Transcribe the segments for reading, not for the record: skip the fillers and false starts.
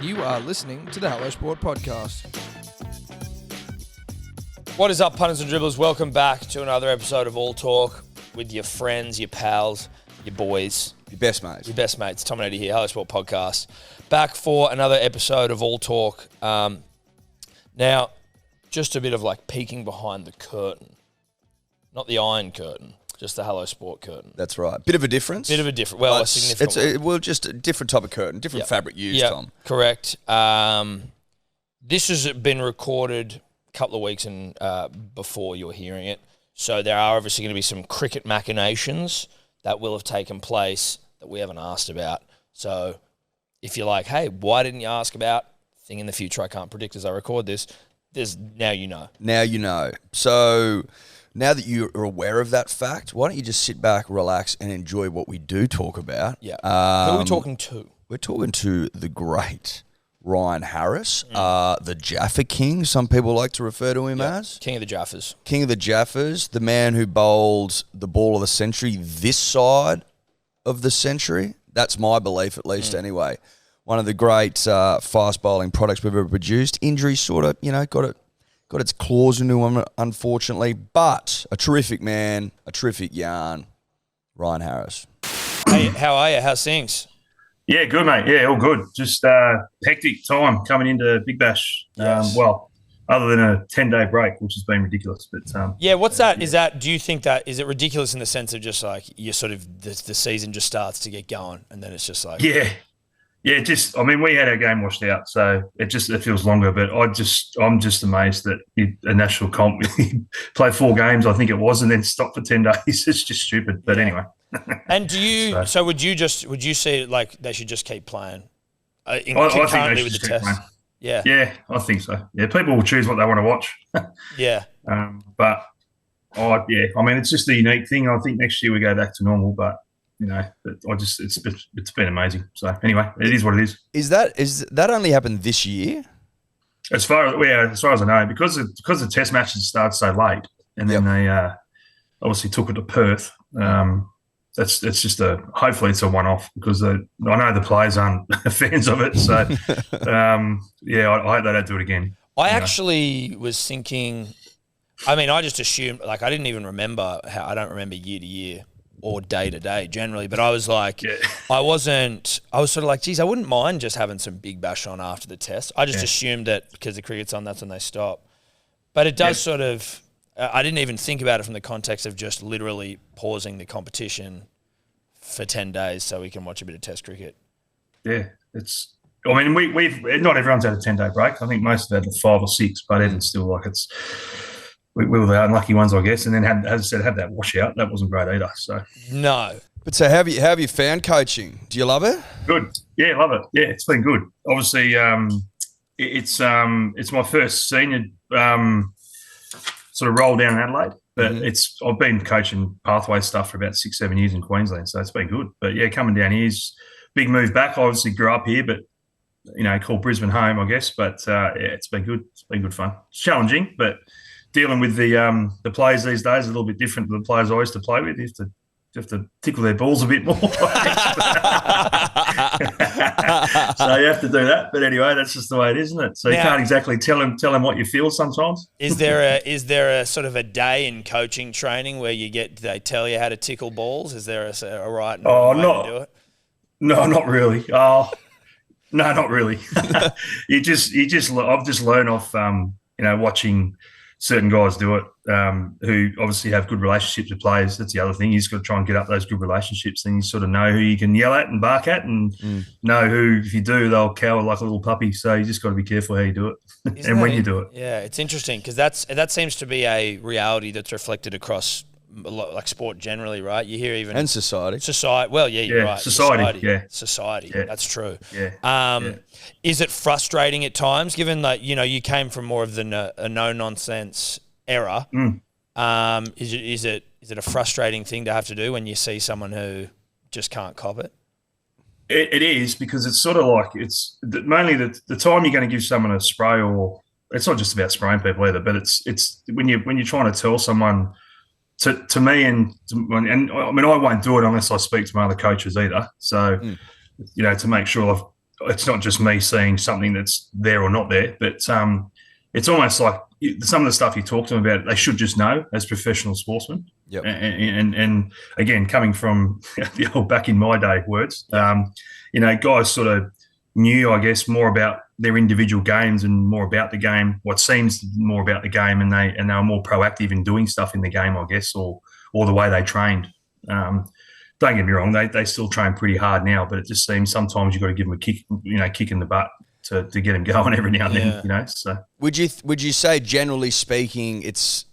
You are listening to the Hello Sport Podcast. What is up, punters and dribblers? Welcome back to another episode of All Talk with your friends, your pals, your boys. Your best mates. Your best mates. Tom and Eddie here, Hello Sport Podcast. Back for another episode of All Talk. Now, just a bit of like peeking behind the curtain. Not the Iron Curtain, just the Hello Sport curtain. That's right. Bit of a difference. Well, a significant one. Just a different type of curtain, different fabric used, Tom. Correct. This has been recorded a couple of weeks before you're hearing it. So there are obviously going to be some cricket machinations that will have taken place that we haven't asked about. So if you're like, hey, why didn't you ask about thing in the future I can't predict as I record this, now you know. Now you know. So now that you're aware of that fact, why don't you just sit back, relax, and enjoy what we do talk about? Yeah. Who are we talking to? We're talking to the great Ryan Harris, the Jaffa King, some people like to refer to him as. King of the Jaffas. King of the Jaffas, the man who bowled the ball of the century this side of the century. That's my belief, at least, anyway. One of the great fast bowling products we've ever produced. Injury sort of, got its claws into him, unfortunately. But a terrific man, a terrific yarn, Ryan Harris. Hey, how are you? How's things? Yeah, good, mate. Yeah, all good. Just hectic time coming into Big Bash. Yes. Other than a 10-day break, which has been ridiculous. But what's that? Yeah. Do you think that, is it ridiculous in the sense of just like you're sort of, the season just starts to get going and then it's just like... Yeah, we had our game washed out, so it feels longer. But I'm just amazed that a national comp played 4 games, I think it was, and then stopped for 10 days. It's just stupid. But anyway. And do you? So would you see it like they should just keep playing? I think they should just keep playing. Yeah, I think so. Yeah, people will choose what they want to watch. Yeah. It's just a unique thing. I think next year we go back to normal, but. It's been amazing. So anyway, it is what it is. Is that only happened this year? As far as I know, because the test matches started so late, and then they obviously took it to Perth. That's just hopefully it's a one-off because I know the players aren't fans of it. So I hope they don't do it again. I actually was thinking. I mean, I just assumed I didn't even remember I don't remember year to year or day to day generally, but I was like, I was sort of like, geez, I wouldn't mind just having some Big Bash on after the test. I just assumed that because the cricket's on, that's when they stop. But it does sort of, I didn't even think about it from the context of just literally pausing the competition for 10 days so we can watch a bit of test cricket. Yeah, we've not everyone's had a 10-day break. I think most have had 5 or 6, but it's still like it's... We were the unlucky ones, I guess, and then had that washout. That wasn't great either. So no. But so, how have you found coaching? Do you love it? Good. Yeah, love it. Yeah, it's been good. Obviously, it's my first senior sort of role down in Adelaide, but I've been coaching pathway stuff for about 6-7 years in Queensland, so it's been good. But yeah, coming down here is big move back. I obviously grew up here, but call Brisbane home, I guess. But it's been good. It's been good fun. It's challenging, but. Dealing with the players these days is a little bit different than the players I used to play with. You have to tickle their balls a bit more. So you have to do that. But anyway, that's just the way it is, isn't it? So you can't exactly tell them what you feel sometimes. Is there a sort of a day in coaching training where they tell you how to tickle balls? Is there a right way to do it? No, not really. No, not really. I've just learned off watching certain guys do it who obviously have good relationships with players. That's the other thing. You just got to try and get up those good relationships. Then you sort of know who you can yell at and bark at and know who, if you do, they'll cower like a little puppy. So you just got to be careful how you do it and when you do it. Yeah, it's interesting because that seems to be a reality that's reflected across like sport generally, right? You hear even... And society. Well, yeah, you're right. Society. Yeah. That's true. Yeah. Is it frustrating at times, given that, you came from more of the no-nonsense era? Is it a frustrating thing to have to do when you see someone who just can't cop it? It is, because it's sort of like it's mainly the time you're going to give someone a spray, or it's not just about spraying people either, but it's when you're trying to tell someone... To me, and I mean, I won't do it unless I speak to my other coaches either. So, to make sure it's not just me seeing something that's there or not there, but it's almost like some of the stuff you talk to them about, they should just know as professional sportsmen. Yep. And again, coming from the old back in my day words, guys sort of knew, I guess, more about their individual games and more about the game, what seems more about the game, and they were more proactive in doing stuff in the game, I guess, or the way they trained. Don't get me wrong, they still train pretty hard now, but it just seems sometimes you've got to give them a kick in the butt to get them going every now and then, So would you say, generally speaking, it's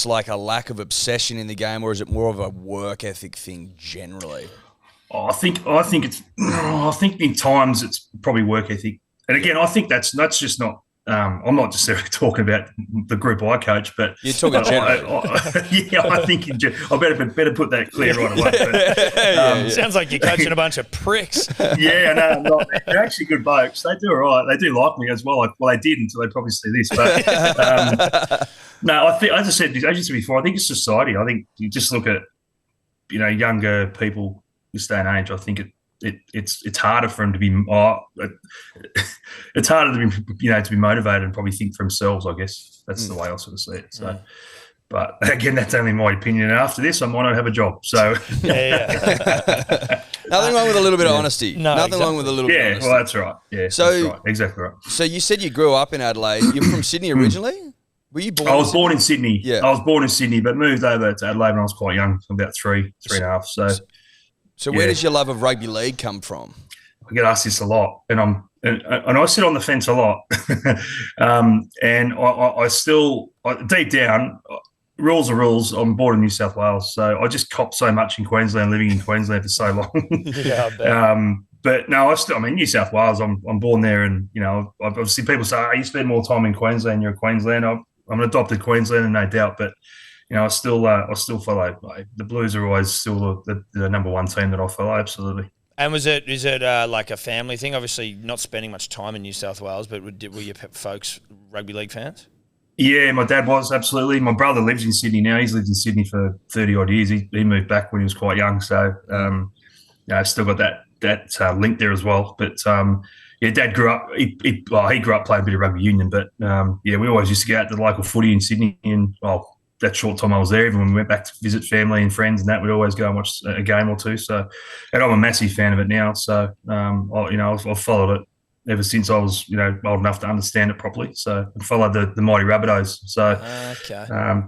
like a lack of obsession in the game, or is it more of a work ethic thing generally? I think in times it's probably work ethic, and again, I think that's just not. I'm not necessarily talking about the group I coach, but you're talking generally. I think I better put that clear right away. But, sounds like you're coaching a bunch of pricks. No, they're actually good blokes. They do all right. They do like me as well. Well, they did until they probably see this. But no, I think, as I said before, I think it's society. I think you just look at younger people this day and age. I think it's harder for them to be it's harder to be motivated and probably think for themselves. I guess that's the way I sort of see it. So, but again, that's only my opinion. And after this, I might not have a job. So, nothing wrong with a little bit of honesty. No, nothing wrong with a little bit of honesty. Well, that's right. Yeah, so that's right. Exactly right. So you said you grew up in Adelaide. You're from Sydney originally. Were you born? I was born in Sydney. Yeah, I was born in Sydney, but moved over to Adelaide when I was quite young, about three and a half. So where does your love of rugby league come from? I get asked this a lot, and I sit on the fence a lot, and I still deep down, rules are rules. I'm born in New South Wales, so I just copped so much in Queensland, living in Queensland for so long. Yeah, I bet. But no, New South Wales. I'm born there, and obviously people say, "Oh, you spend more time in Queensland. You're a Queenslander." I'm an adopted Queenslander, no doubt, but. I still follow. The Blues are always still the number one team that I follow. Absolutely. And is it like a family thing? Obviously, not spending much time in New South Wales, but were your folks rugby league fans? Yeah, my dad was, absolutely. My brother lives in Sydney now. He's lived in Sydney for 30 odd years. He moved back when he was quite young, so I've still got that link there as well. But Dad grew up. He grew up playing a bit of rugby union, but we always used to go out to the local footy in Sydney, and that short time I was there, even when we went back to visit family and friends and that, we'd always go and watch a game or two. So, and I'm a massive fan of it now. So, I've followed it ever since I was, old enough to understand it properly. So, I followed the mighty Rabbitohs. So,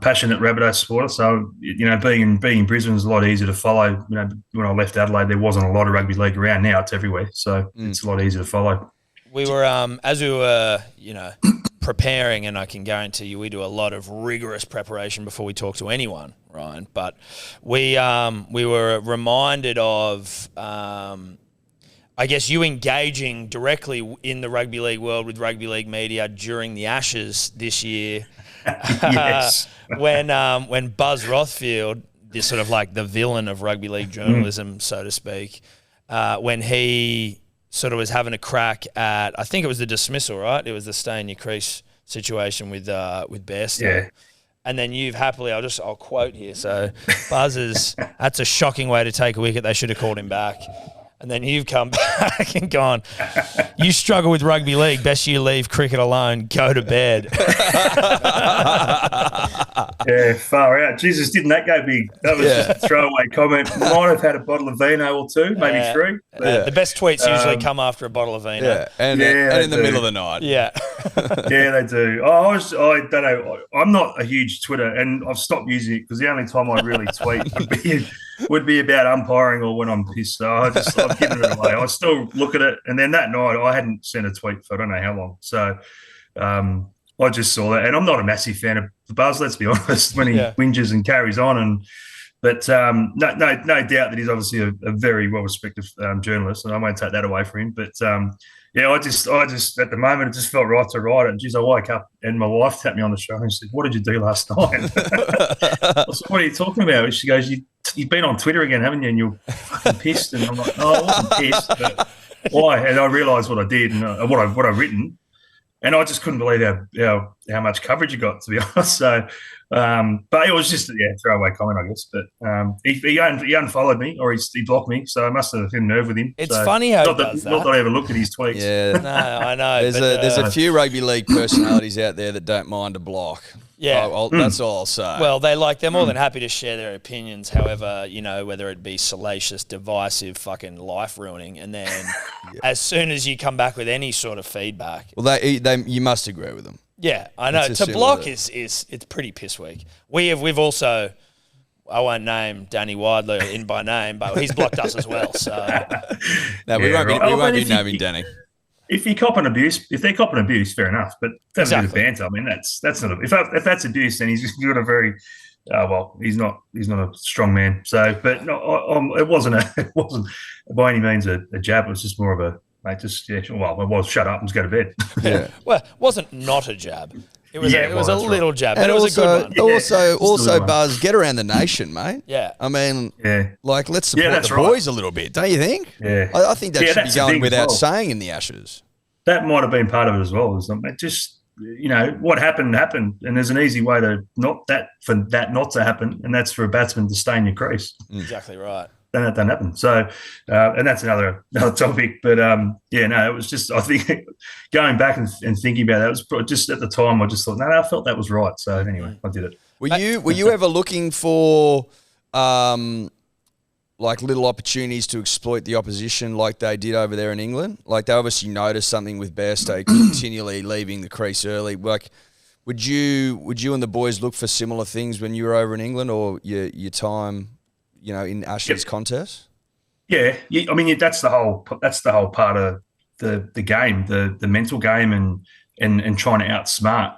passionate Rabbitohs supporter. So, being in Brisbane is a lot easier to follow. When I left Adelaide, there wasn't a lot of rugby league around. Now it's everywhere. So, it's a lot easier to follow. We were, as we were, preparing, and I can guarantee you we do a lot of rigorous preparation before we talk to anyone, Ryan. But we were reminded of, I guess, you engaging directly in the rugby league world with rugby league media during the Ashes this year. Yes. When Buzz Rothfield, this sort of like the villain of rugby league journalism, so to speak, when he sort of was having a crack at, I think it was the dismissal, right? It was the stay in your crease situation with Bairstow. Yeah. And then you've happily, I'll quote here. So Buzz's, that's a shocking way to take a wicket. They should have called him back. And then you've come back and gone, you struggle with rugby league, best you leave cricket alone, go to bed. Yeah, far out. Jesus, didn't that go big? That was just a throwaway comment. Might have had a bottle of vino or two, maybe three. The best tweets usually come after a bottle of vino. Yeah, and in the middle of the night. Yeah. Yeah, they do. I don't know. I'm not a huge Twitter, and I've stopped using it because the only time I really tweet would be about umpiring or when I'm pissed. So I've given it away. I still look at it, and then that night I hadn't sent a tweet for I don't know how long. So I just saw that, and I'm not a massive fan of Buzz. Let's be honest, when he whinges and carries on, but no doubt that he's obviously a very well respected journalist, and I won't take that away from him. But I just at the moment it just felt right to write it. And geez, I woke up and my wife tapped me on the shoulder and said, "What did you do last night?" I said, "What are you talking about?" She goes, "You've been on Twitter again, haven't you? And you're fucking pissed." And I'm like, "No, I wasn't pissed, but why?" And I realised what I did and what I've written. and I just couldn't believe how much coverage he got, to be honest. So, but it was just throwaway comment, I guess. But he unfollowed me, or he blocked me, so I must have hit a nerve with him. It's funny how he does that. Not that I ever looked at his tweets. Yeah, no, I know. There's a few rugby league personalities out there that don't mind a block. Yeah, that's all I'll say. Well, they're more than happy to share their opinions. However, whether it be salacious, divisive, fucking life ruining, and then as soon as you come back with any sort of feedback, well, you must agree with them. Yeah, I know. To block is it's pretty piss weak. We've also, I won't name Danny Widler in by name, but he's blocked us as well. So no, we won't be naming Danny. If you cop an abuse, if they're copping abuse, fair enough. But that's a bit of banter. I mean, that's not if that's abuse, then he's got a very he's not a strong man. So, but no, it wasn't by any means a jab. It was just more of a mate. It was shut up and just go to bed. Yeah. Well, it wasn't not a jab. It was a little jab, but and it was a good one. Also, Buzz, get around the nation, mate. Yeah. I mean, let's support the boys a little bit, don't you think? Yeah. I think that should be going without saying in the Ashes. That might have been part of it as well. Just, what happened, and there's an easy way to not to happen, and that's for a batsman to stay in your crease. Exactly right. Then that doesn't happen. So, and that's another topic. But it was just, I think, going back and thinking about that, it was just at the time I just thought, no, I felt that was right. So anyway, I did it. Were you ever looking for like little opportunities to exploit the opposition like they did over there in England? Like they obviously noticed something with Bairstow continually leaving the crease early. Like, would you and the boys look for similar things when you were over in England or your time? In Ashes contests? Yeah. I mean, that's the whole part of the game, the mental game and trying to outsmart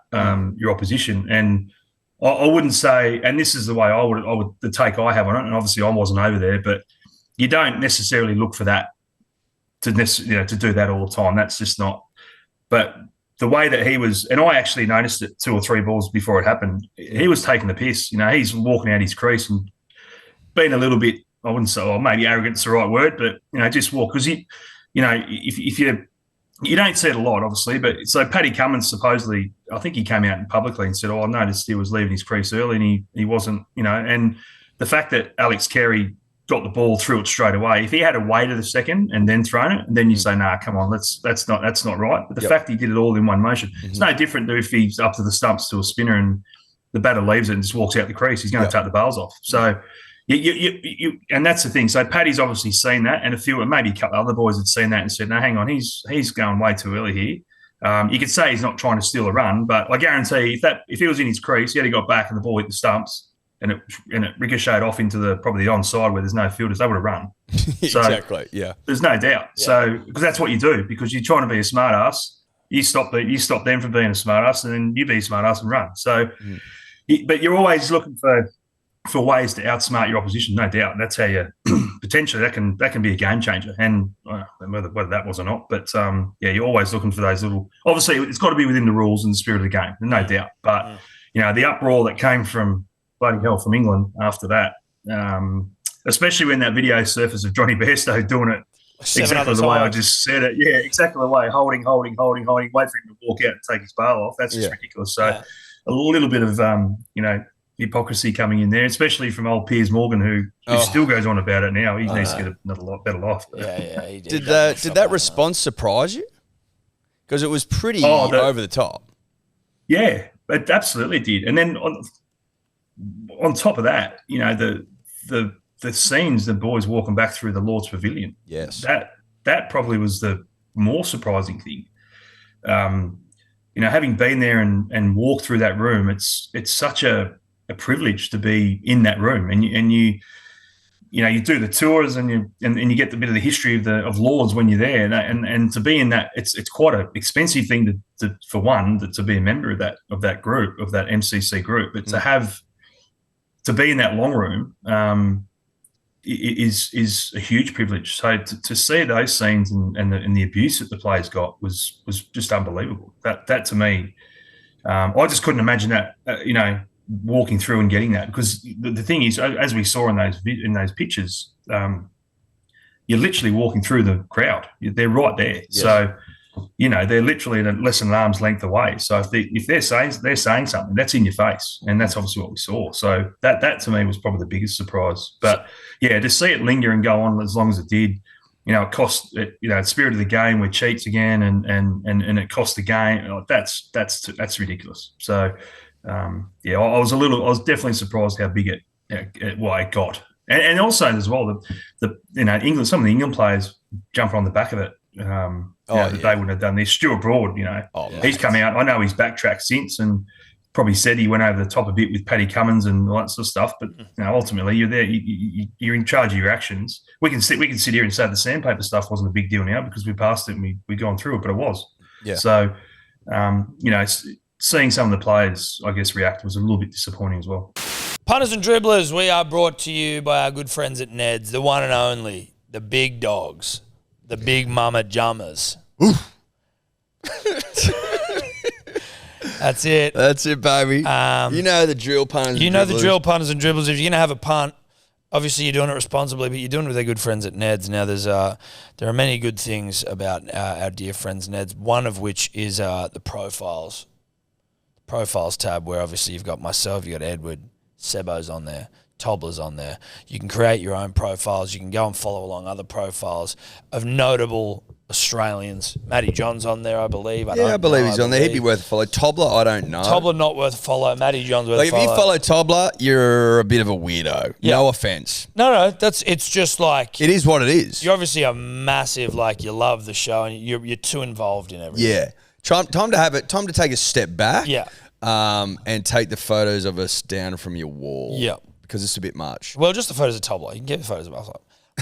your opposition. And I wouldn't say, and this is the way I would the take I have on it, and obviously I wasn't over there, but you don't necessarily look for that to do that all the time. That's just not. But the way that he was, and I actually noticed it 2 or 3 balls before it happened, he was taking the piss. He's walking out his crease and being a little bit, I wouldn't say, maybe arrogant's the right word, but, just walk. Because, if you don't see it a lot, obviously, but so Paddy Cummins supposedly, I think he came out publicly and said, I noticed he was leaving his crease early and he wasn't, and the fact that Alex Carey got the ball, threw it straight away, if he had waited a second and then thrown it, and then you say, nah, come on, that's not right. But the fact he did it all in one motion, it's no different to if he's up to the stumps to a spinner and the batter leaves it and just walks out the crease, he's going to take the bails off. So, You, and that's the thing. So Paddy's obviously seen that, and maybe a couple of other boys had seen that and said, "No, hang on, he's going way too early here." You could say he's not trying to steal a run, but I guarantee if he was in his crease, he had got back and the ball hit the stumps, and it ricocheted off into probably the onside where there's no fielders, they would have run. So, exactly. Yeah. There's no doubt. Yeah. So because that's what you do, because you're trying to be a smart ass, you stop them from being a smart ass, and then you be a smart ass and run. So, but you're always looking for ways to outsmart your opposition, no doubt. That's how you potentially that can be a game changer, and whether that was or not. But you're always looking for those little. Obviously, it's got to be within the rules and the spirit of the game, no doubt. But the uproar that came from bloody hell from England after that, especially when that video surfaced of Johnny Bairstow doing it exactly the way I just said it. Yeah, exactly the way, holding, wait for him to walk out and take his bail off. That's just ridiculous. So a little bit of hypocrisy coming in there, especially from old Piers Morgan, who still goes on about it now. He needs to get another better life. Yeah, he did. Did that response surprise you? Because it was pretty over the top. Yeah, it absolutely did. And then on top of that, the scenes, the boys walking back through the Lord's Pavilion. Yes, that probably was the more surprising thing. Having been there and walked through that room, it's such a privilege to be in that room, and you do the tours and you get the bit of the history of Lords when you're there, and to be in that, it's quite an expensive thing to be a member of that group, of that MCC group, but to be in that long room is a huge privilege. So to see those scenes and the abuse that the players got was just unbelievable. That to me, I just couldn't imagine that. Walking through and getting that, because the thing is, as we saw in those pictures, you're literally walking through the crowd. They're right there. Yes. So they're literally less than an arm's length away. So if they're saying something, that's in your face, and that's obviously what we saw. So that to me was probably the biggest surprise. But yeah, to see it linger and go on as long as it did, it cost the spirit of the game with cheats again, and it cost the game. That's ridiculous. So I was definitely surprised how big it got, and also as well England, some of the England players jump on the back of it. They wouldn't have done this. Stuart Broad, he's come out. I know he's backtracked since and probably said he went over the top a bit with Paddy Cummins and all that sort of stuff. But ultimately, you're there. You're in charge of your actions. We can sit here and say the sandpaper stuff wasn't a big deal now because we passed it and we gone through it, but it was. Yeah. So, seeing some of the players, I guess, react was a little bit disappointing as well. Punters and dribblers, we are brought to you by our good friends at Ned's, the one and only, the big dogs, the big mama jummers. That's it. That's it, baby. The drill punters. The drill punters and dribblers. If you're going to have a punt, obviously you're doing it responsibly, but you're doing it with our good friends at Ned's. Now, there are many good things about our dear friends Ned's. One of which is the profiles. Profiles tab, where obviously you've got myself, you've got Edward, Sebo's on there, Tobler's on there. You can create your own profiles. You can go and follow along other profiles of notable Australians. Matty John's on there, I believe. I believe he's on there. He'd be worth a follow. Tobler, I don't know. Tobler not worth a follow. Matty John's worth a follow. If you follow Tobler, you're a bit of a weirdo. Yeah. No offense. No, it's just like... It is what it is. You're obviously a massive, you love the show and you're too involved in everything. Yeah. Time to take a step back. Yeah. And take the photos of us down from your wall. Yeah. Because it's a bit much. Well, just the photos of Tobler. You can get the photos of us.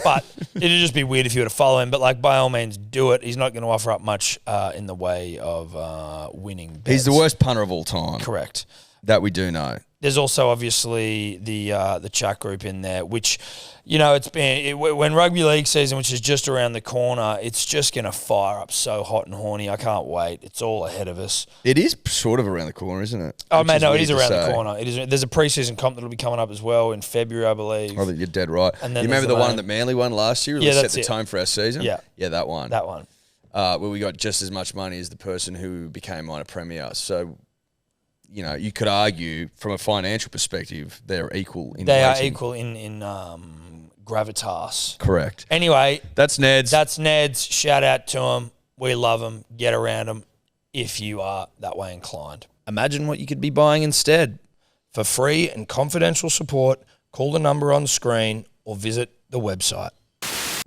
But it'd just be weird if you were to follow him. But, by all means, do it. He's not going to offer up much in the way of winning bets. He's the worst punter of all time. Correct. That we do know. There's also obviously the chat group in there, which, it's been when rugby league season, which is just around the corner, it's just going to fire up so hot and horny. I can't wait. It's all ahead of us. It is sort of around the corner, isn't it? Oh, man, no, it is around the corner. It is. There's a preseason comp that'll be coming up as well in February, I believe. I think you're dead right. And then you remember the one that Manly won last year? Yeah, set the tone for our season? Yeah. Yeah, that one. Where we got just as much money as the person who became minor premier. So... you could argue from a financial perspective, they're equal in They rating. are equal in gravitas. Correct. Anyway. That's Ned's. Shout out to them. We love them. Get around them if you are that way inclined. Imagine what you could be buying instead. For free and confidential support, call the number on the screen or visit the website.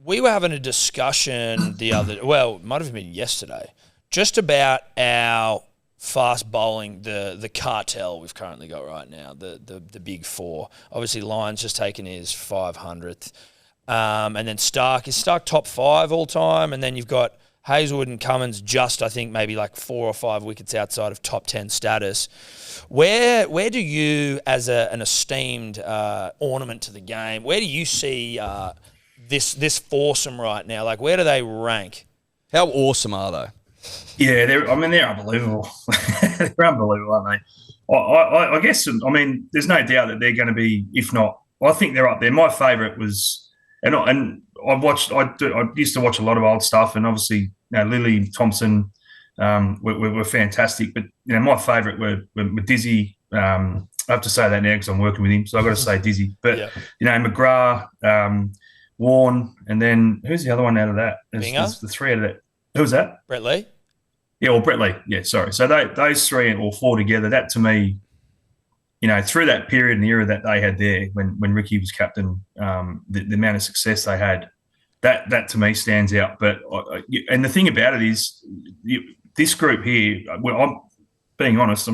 We were having a discussion it might have been yesterday, just about our... fast bowling, the cartel we've currently got right now, the big four. Obviously, Lyon's just taken his 500th. And then Stark top 5 all time. And then you've got Hazelwood and Cummins just, I think, maybe 4 or 5 wickets outside of top 10 status. Where do you, as an esteemed ornament to the game, where do you see this foursome right now? Where do they rank? How awesome are they? Yeah, they're unbelievable. They're unbelievable, aren't they? I guess, there's no doubt that they're going to be, if not, I think they're up there. My favourite was, I used to watch a lot of old stuff, and obviously, Lily, Thompson were fantastic. But, my favourite were Dizzy. I have to say that now because I'm working with him, so I've got to say Dizzy. But, McGrath, Warren, and then who's the other one out of that? There's the 3 out of that. Who was that? Brett Lee? Yeah, Brett Lee. Yeah, sorry. So those 3 or 4 together, that to me, through that period and the era that they had there when Ricky was captain, the amount of success they had, that to me stands out. But and the thing about it is, this group here, I'm being honest,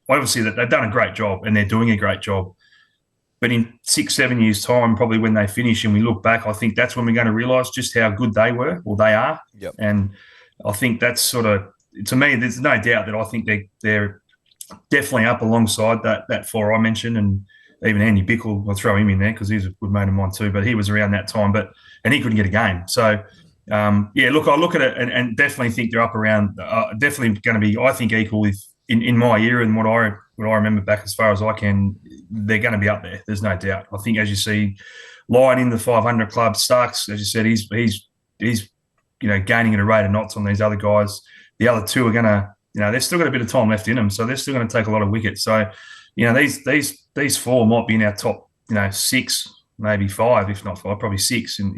obviously that they've done a great job and they're doing a great job. But in 6-7 years' time, probably when they finish and we look back, I think that's when we're going to realise just how good they were or they are. Yep. And I think that's sort of, to me, there's no doubt that I think they're definitely up alongside that 4 I mentioned, and even Andy Bickle, I'll throw him in there because he's a good mate of mine too, but he was around that time, and he couldn't get a game. So, look, I look at it and definitely think they're up around, definitely going to be, I think, equal with, in my era and what I remember back as far as I can, they're going to be up there. There's no doubt. I think, as you see, Lyon in the 500 club, Starks, as you said, he's gaining at a rate of knots on these other guys. The other two are going to, they've still got a bit of time left in them, so they're still going to take a lot of wickets. So, these four might be in our top, 6, maybe 5, if not 5, probably 6, and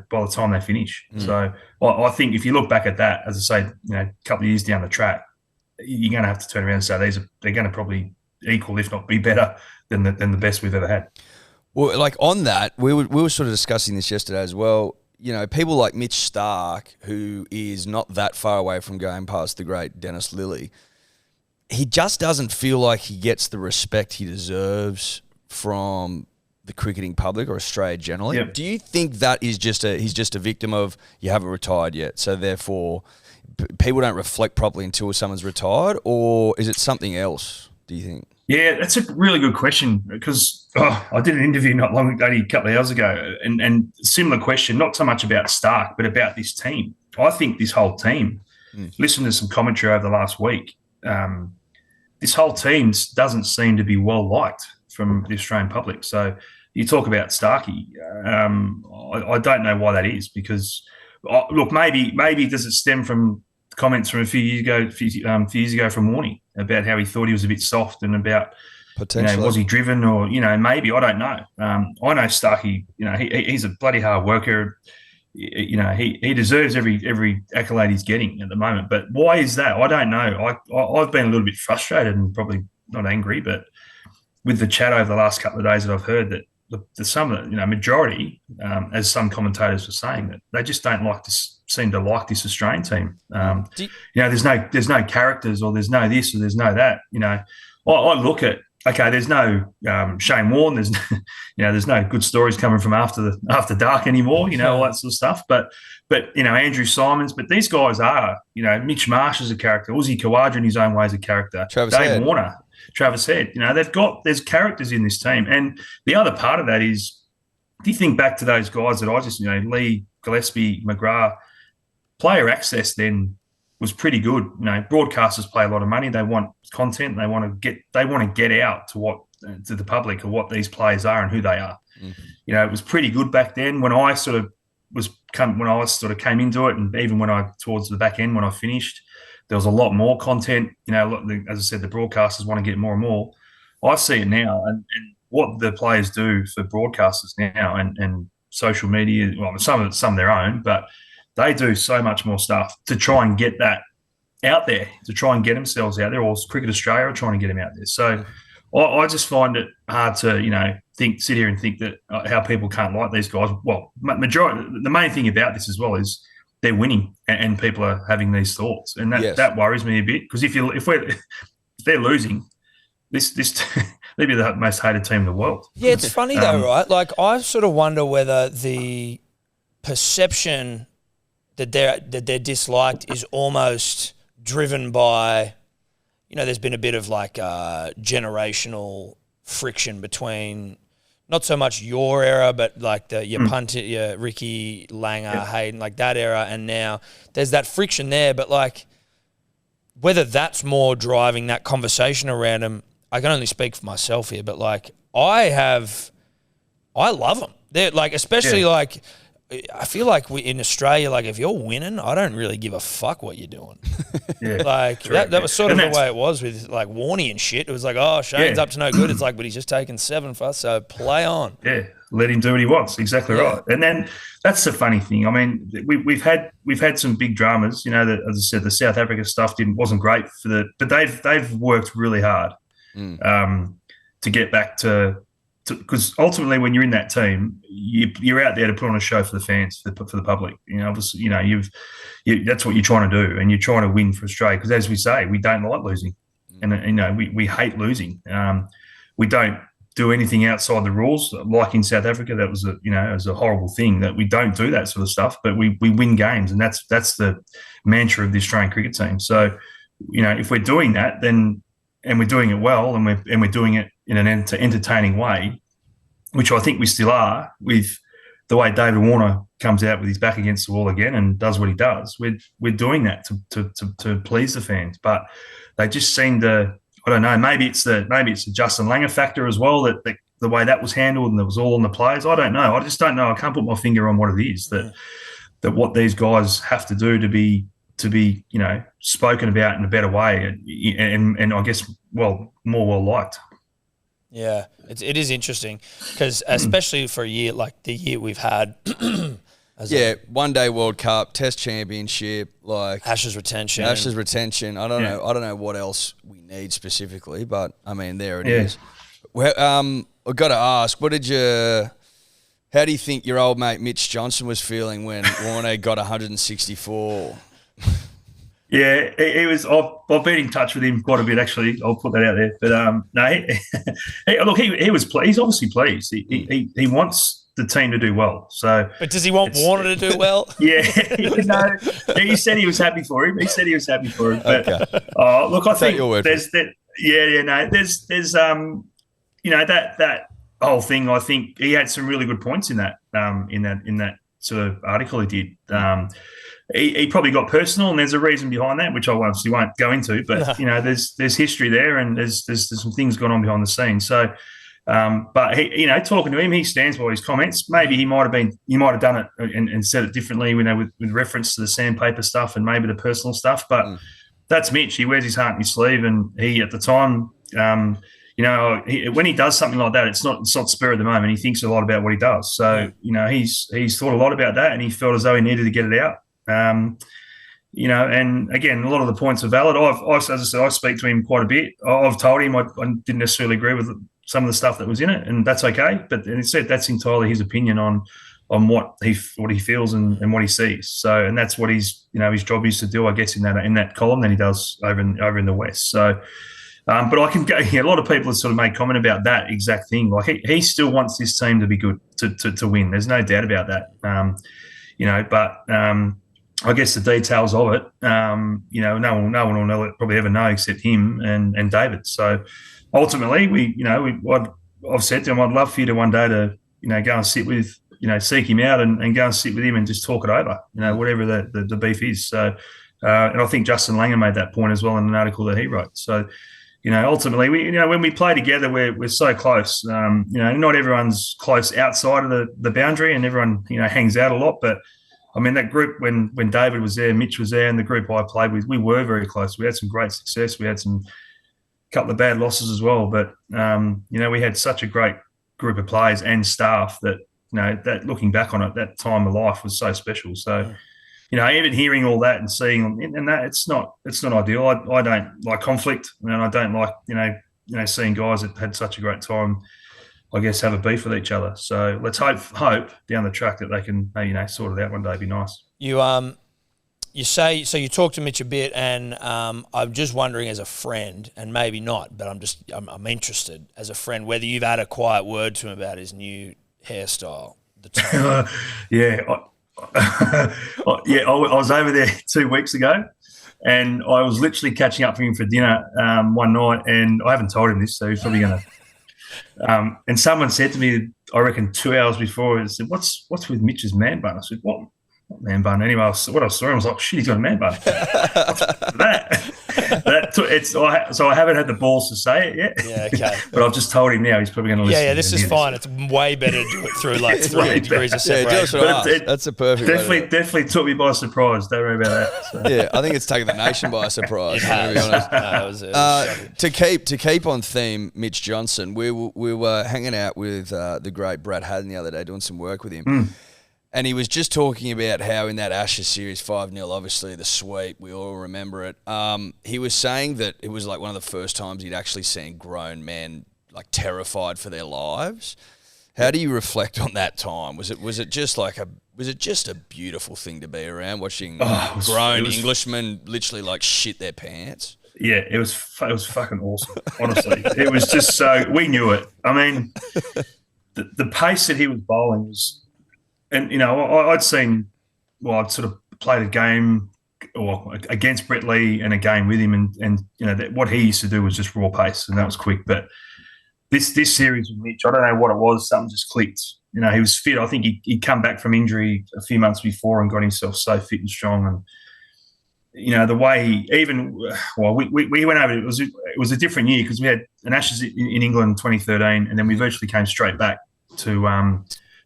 by the time they finish. So I think if you look back at that, as I say, a couple of years down the track, you're going to have to turn around and say they're going to probably equal, if not be better than the best we've ever had. Well, like on that, we were sort of discussing this yesterday as well. People like Mitch Starc, who is not that far away from going past the great Dennis Lilly, he just doesn't feel like he gets the respect he deserves from the cricketing public or Australia generally. Yep. Do you think that is he's just a victim of you haven't retired yet, so therefore people don't reflect properly until someone's retired, or is it something else, do you think? Yeah, that's a really good question because I did an interview not long ago, a couple of hours ago, and similar question, not so much about Starc, but about this team. I think this whole team, listen to some commentary over the last week, this whole team doesn't seem to be well liked from the Australian public. So you talk about Starkey, I don't know why that is because, look, maybe does it stem from comments from a few years ago from Warnie about how he thought he was a bit soft and about potentially was he driven or maybe, I don't know. I know Starkey, he's a bloody hard worker. He deserves every accolade he's getting at the moment. But why is that? I don't know. I've been a little bit frustrated and probably not angry, but with the chat over the last couple of days that I've heard that some majority, as some commentators were saying, that they just don't seem to like this Australian team. There's no characters or there's no this or there's no that. I look at, okay, there's no Shane Warne, there's no good stories coming from after dark anymore, all that sort of stuff. But Andrew Simons, but these guys are, Mitch Marsh is a character, Uzi Khawaja in his own way is a character, Dave Warner, Travis Head. There's characters in this team. And the other part of that is, if you think back to those guys that I just, Lee, Gillespie, McGrath, player access then was pretty good. Broadcasters pay a lot of money. They want content. They want to get out to the public of what these players are and who they are. Mm-hmm. It was pretty good back then. When I sort of came into it, and even towards the back end when I finished, there was a lot more content. As I said, the broadcasters want to get more and more. I see it now, and what the players do for broadcasters now and social media. Well, some their own, but they do so much more stuff to try and get that out there, to try and get themselves out there, or Cricket Australia are trying to get them out there. So I just find it hard to, sit here and think that how people can't like these guys. Well, the main thing about this as well is they're winning and people are having these thoughts. And that worries me a bit because if they're losing, this they'd be the most hated team in the world. Yeah, it's funny though, right? Like I sort of wonder whether the perception that they're disliked is almost driven by, there's been a bit of like generational friction between not so much your era, but like your punter, your Ricky, Langer, Hayden, like that era, and now there's that friction there. But like whether that's more driving that conversation around them, I can only speak for myself here, but like I love them. They're like, especially like. I feel like in Australia, like if you're winning, I don't really give a fuck what you're doing. That was sort of the way it was with like Warnie and shit. It was like, oh, Shane's up to no good. It's like, but he's just taken 7 for us, so play on. Yeah, let him do what he wants. Exactly right. And then that's the funny thing. I mean, we've had some big dramas. That, as I said, the South Africa stuff wasn't great but they've worked really hard to get back to. Because ultimately, when you're in that team, you're out there to put on a show for the fans, for the public. Obviously, that's what you're trying to do, and you're trying to win for Australia. Because as we say, we don't like losing, and we hate losing. We don't do anything outside the rules, like in South Africa. That was a horrible thing that we don't do that sort of stuff, but we win games, and that's the mantra of the Australian cricket team. So, if we're doing that, then and we're doing it well, and we're doing it in an entertaining way, which I think we still are with the way David Warner comes out with his back against the wall again and does what he does. We're doing that to please the fans, but they just seem to, I don't know, maybe it's the Justin Langer factor as well, that the way that was handled and it was all on the players. I don't know. I just don't know. I can't put my finger on what it is. that what these guys have to do to be spoken about in a better way, and I guess more well liked. Yeah, it is interesting because especially for a year like the year we've had. One day World Cup, Test Championship, like Ashes retention. I don't know what else we need specifically, but I mean there it is. Well, I've got to ask, how do you think your old mate Mitch Johnson was feeling when Warner got 164? Yeah, he was. I've been in touch with him quite a bit, actually. I'll put that out there. But no, he was pleased. He's obviously pleased. He wants the team to do well. So, but does he want Warner to do well? Yeah, he said he was happy for him. But Okay. Look, I think there's that. There's that whole thing. I think he had some really good points in that sort of article he did. He probably got personal, and there's a reason behind that, which I obviously won't go into. But there's history there, and there's some things going on behind the scenes. So, but he, talking to him, he stands by his comments. Maybe he might have done it and said it differently, with reference to the sandpaper stuff and maybe the personal stuff. But that's Mitch. He wears his heart in his sleeve, and he at the time, when he does something like that, it's not spur of the moment. He thinks a lot about what he does. So he's thought a lot about that, and he felt as though he needed to get it out. And again, a lot of the points are valid. As I said, I speak to him quite a bit. I've told him I didn't necessarily agree with some of the stuff that was in it, and that's okay. But instead, that's entirely his opinion on what he feels and what he sees. So, and that's what his job is to do, I guess, in that column that he does over in the West. So, but I can go. A lot of people have sort of made comment about that exact thing. Like he still wants this team to be good to win. There's no doubt about that. But I guess the details of it, no one will know it, probably ever know except him and David. So ultimately, I've said to him, I'd love for you to one day to go and sit with, seek him out and go and sit with him and just talk it over, whatever the beef is. So, and I think Justin Langer made that point as well in an article that he wrote. So, ultimately, when we play together, we're so close. Not everyone's close outside of the boundary, and everyone hangs out a lot, but. I mean, that group, when David was there, Mitch was there, and the group I played with, we were very close. We had some great success. We had some couple of bad losses as well. But, we had such a great group of players and staff that, that looking back on it, that time of life was so special. So, even hearing all that and seeing, and that it's not ideal. I don't like conflict, and I don't like, seeing guys that had such a great time, I guess, have a beef with each other. So let's hope down the track that they can, sort it out one day. It'd be nice. You say, so you talk to Mitch a bit, and I'm just wondering as a friend, and maybe not, but I'm interested as a friend, whether you've had a quiet word to him about his new hairstyle. I was over there 2 weeks ago, and I was literally catching up for him for dinner one night, and I haven't told him this, so he's probably going to. And someone said to me, I reckon 2 hours before, said, "What's with Mitch's man bun?" I said, "What man bun?" Anyway, what I saw him, I was like, "Shit, he's got a man bun." So I haven't had the balls to say it yet. Yeah, okay. But I've just told him now. He's probably going to listen. Yeah, this is fine. It's way better to do it through like 3 degrees of separation. That's a perfect. Definitely took me by surprise. Don't worry about that. So. Yeah, I think it's taken the nation by surprise. It has. To be honest. To keep on theme, Mitch Johnson, we were hanging out with the great Brad Haddon the other day, doing some work with him. And he was just talking about how in that Ashes series, 5-0, obviously the sweep, we all remember it. He was saying that it was like one of the first times he'd actually seen grown men like terrified for their lives. How do you reflect on that time? Was it just a beautiful thing to be around, watching grown Englishmen literally like shit their pants? Yeah, it was fucking awesome. Honestly, it was just so we knew it. I mean, the pace that he was bowling was. And, I'd sort of played a game against Brett Lee and a game with him. And what he used to do was just raw pace, and that was quick. But this series with Mitch, I don't know what it was. Something just clicked. He was fit. I think he'd come back from injury a few months before and got himself so fit and strong. And, the way we went over, it was a different year because we had an Ashes in England in 2013, and then we virtually came straight back to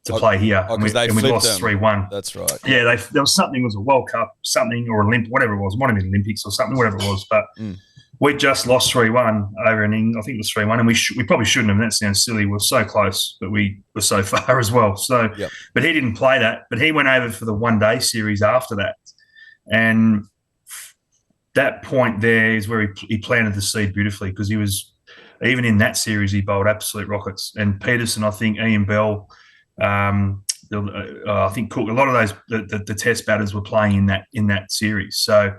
to play here. Oh, because they we flipped lost them. 3-1. That's right. Yeah, there was something, it was a World Cup, something, or Olympic, whatever it was. It might have been Olympics or something, whatever it was. But we just lost 3-1 over in England. I think it was 3-1, and we probably shouldn't have. That sounds silly. We were so close, but we were so far as well. So, But he didn't play that. But he went over for the one-day series after that. And that point there is where he planted the seed beautifully, because he was, even in that series, he bowled absolute rockets. And Peterson, I think, Ian Bell, I think Cook, a lot of those the test batters were playing in that series. So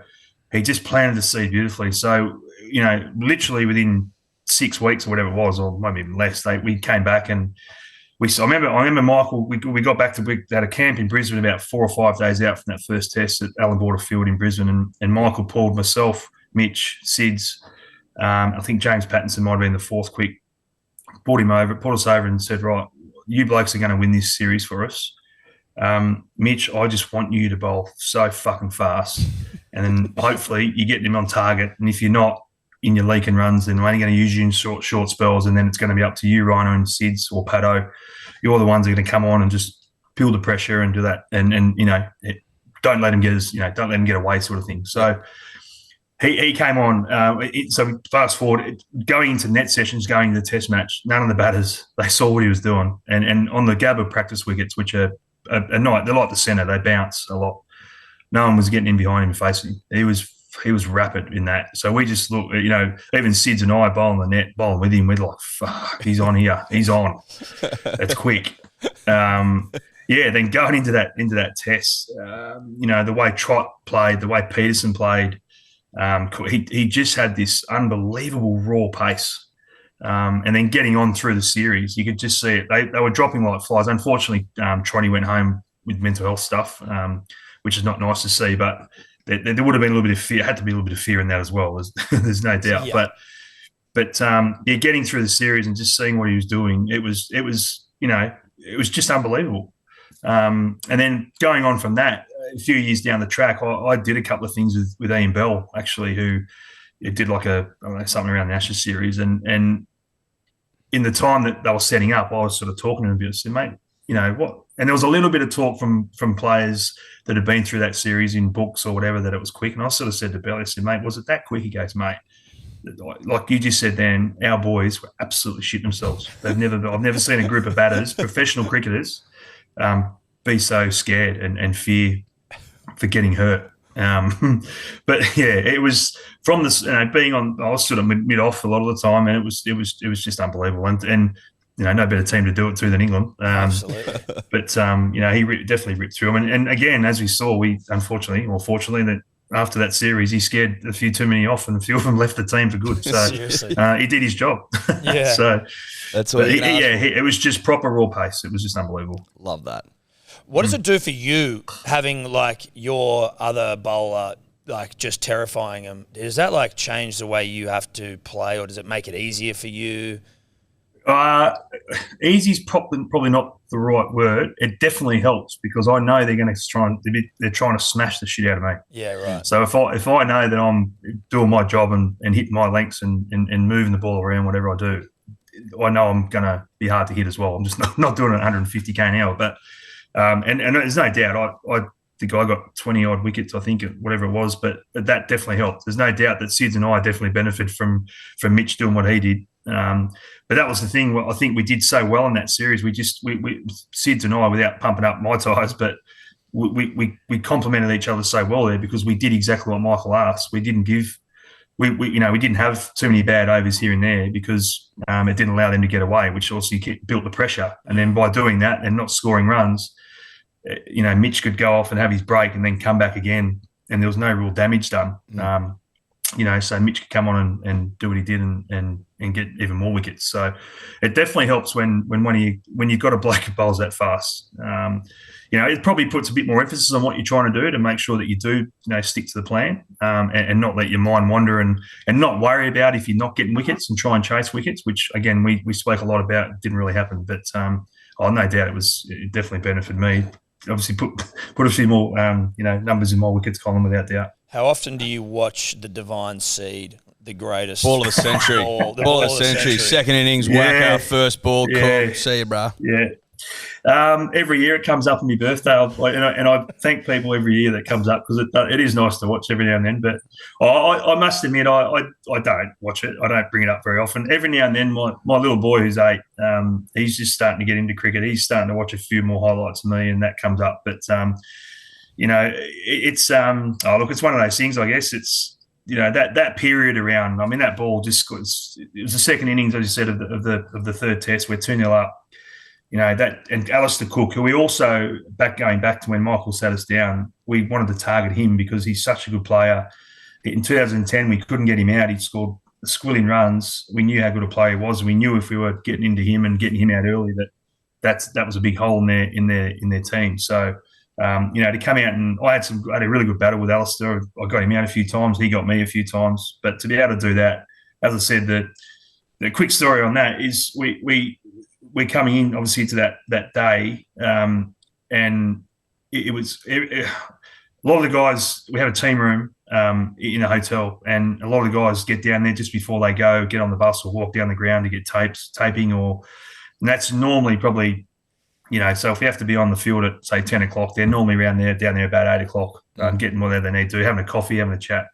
he just planted the seed beautifully. So, literally within 6 weeks or whatever it was, or maybe even less, we came back and I remember Michael, we got back we had a camp in Brisbane about 4 or 5 days out from that first test at Allan Border Field in Brisbane, and Michael pulled myself, Mitch, Sids, I think James Pattinson might have been the fourth quick, pulled us over and said, right, you blokes are going to win this series for us. Mitch, I just want you to bowl so fucking fast, and then hopefully you get them on target. And if you're not in your leaking runs, then we're only going to use you in short spells, and then it's going to be up to you, Rhino and Sids or Pato. You're the ones that are going to come on and just build the pressure and do that. And don't let them don't let them get away, sort of thing. So he came on. So fast forward, going into net sessions, going into the test match, none of the batters, they saw what he was doing. And on the Gabba practice wickets, which are a night, they're like the centre, they bounce a lot. No one was getting in behind him and facing him. He was rapid in that. So we just look, even Sids and I bowling the net, bowling with him, we're like, fuck, he's on here. He's on. That's quick. Then going into that test, the way Trott played, the way Peterson played, he just had this unbelievable raw pace. And then getting on through the series, you could just see it. They were dropping like flies. Unfortunately, Trotty went home with mental health stuff, which is not nice to see, but there would have been a little bit of fear. Had to be a little bit of fear in that as well. There's no doubt. Yeah. But getting through the series and just seeing what he was doing, it was just unbelievable. And then going on from that, a few years down the track, I did a couple of things with Ian Bell, actually, who did like something around the Ashes series. And in the time that they were setting up, I was sort of talking to him a bit. I said, mate, what? And there was a little bit of talk from players that had been through that series in books or whatever that it was quick. And I sort of said to Bell, I said, mate, was it that quick? He goes, mate, like you just said, Dan, our boys were absolutely shitting themselves. I've never seen a group of batters, professional cricketers, be so scared and fear for getting hurt. But yeah, it was from this, being on, I was sort of mid off a lot of the time, and it was just unbelievable. And no better team to do it to than England. Absolutely. But he definitely ripped through them. And again, as we saw, fortunately, that after that series, he scared a few too many off, and a few of them left the team for good. So he did his job. Yeah. So that's what. It was just proper raw pace. It was just unbelievable. Love that. What does it do for you having like your other bowler like just terrifying him? Does that like change the way you have to play, or does it make it easier for you? Easy's probably not the right word. It definitely helps, because I know they're going to they're trying to smash the shit out of me. Yeah, right. So if I know that I'm doing my job and hitting my lengths and moving the ball around, whatever I do, I know I'm going to be hard to hit as well. I'm just not doing it 150k an hour. But and there's no doubt I think I got 20 odd wickets, I think, whatever it was. But that definitely helped. There's no doubt that Sids and I definitely benefited from Mitch doing what he did. But that was the thing. I think we did so well in that series. We Sids and I, without pumping up my tyres, but we complemented each other so well there, because we did exactly what Michael asked. We didn't we didn't have too many bad overs here and there, because it didn't allow them to get away, which also built the pressure. And then by doing that and not scoring runs, Mitch could go off and have his break and then come back again, and there was no real damage done. So Mitch could come on and do what he did and get even more wickets. So it definitely helps when you've got a bloke who bowls that fast. It probably puts a bit more emphasis on what you're trying to do to make sure that you do stick to the plan, and not let your mind wander and not worry about if you're not getting wickets and try and chase wickets, which again we spoke a lot about. It didn't really happen, but no doubt it definitely benefited me. Obviously put a few more numbers in my wickets column, without doubt. How often do you watch the Divine Seed, the greatest ball of the century? Ball of the century. Second innings, whacker, first ball, cool. See you, bro. Yeah. Every year it comes up on my birthday, and I thank people every year that comes up because it is nice to watch every now and then. But I must admit, I don't watch it. I don't bring it up very often. Every now and then, my little boy who's 8, he's just starting to get into cricket. He's starting to watch a few more highlights of me, and that comes up. But it's look, it's one of those things. I guess it's that period around. I mean, that ball it was the second innings, as you said, of the third test. We're 2-0 up. That, and Alistair Cook, who we also, going back to when Michael sat us down, we wanted to target him because he's such a good player. In 2010, we couldn't get him out. He'd scored squilling runs. We knew how good a player he was. We knew if we were getting into him and getting him out early, that was a big hole in their team. So, to come out, and I had a really good battle with Alistair. I got him out a few times. He got me a few times. But to be able to do that, as I said, the quick story on that is we're coming in obviously to that day, and it was a lot of the guys. We have a team room in a hotel, and a lot of the guys get down there just before they get on the bus or walk down the ground to get taping, and that's normally probably, so if we have to be on the field at say 10 o'clock, they're normally down there about 8 o'clock, getting whatever they need to, having a coffee, having a chat.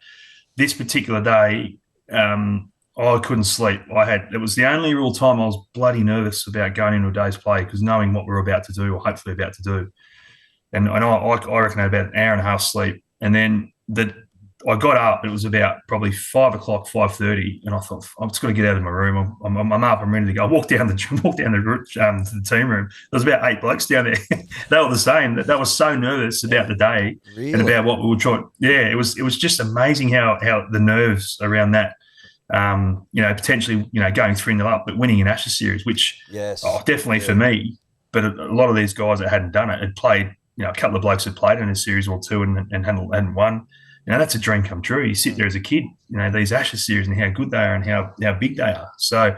This particular day, I couldn't sleep. It was the only real time I was bloody nervous about going into a day's play, because knowing what we're about to do, or hopefully about to do. And I reckon I had about an hour and a half sleep. And then I got up, it was about probably 5 o'clock, 5:30, and I thought, I'm just got to get out of my room. I'm up, I'm ready to go. I walked down to the team room. There was about 8 blokes down there. They were the same. They were so nervous about the day, really? And about what we were trying. Yeah, it was just amazing how the nerves around that. Potentially, going 3-0 up, but winning an Ashes series, which definitely for me. But a lot of these guys that hadn't done it had played. A couple of blokes had played in a series or two and hadn't won. That's a dream come true. You sit there as a kid, these Ashes series and how good they are and how big they are. So,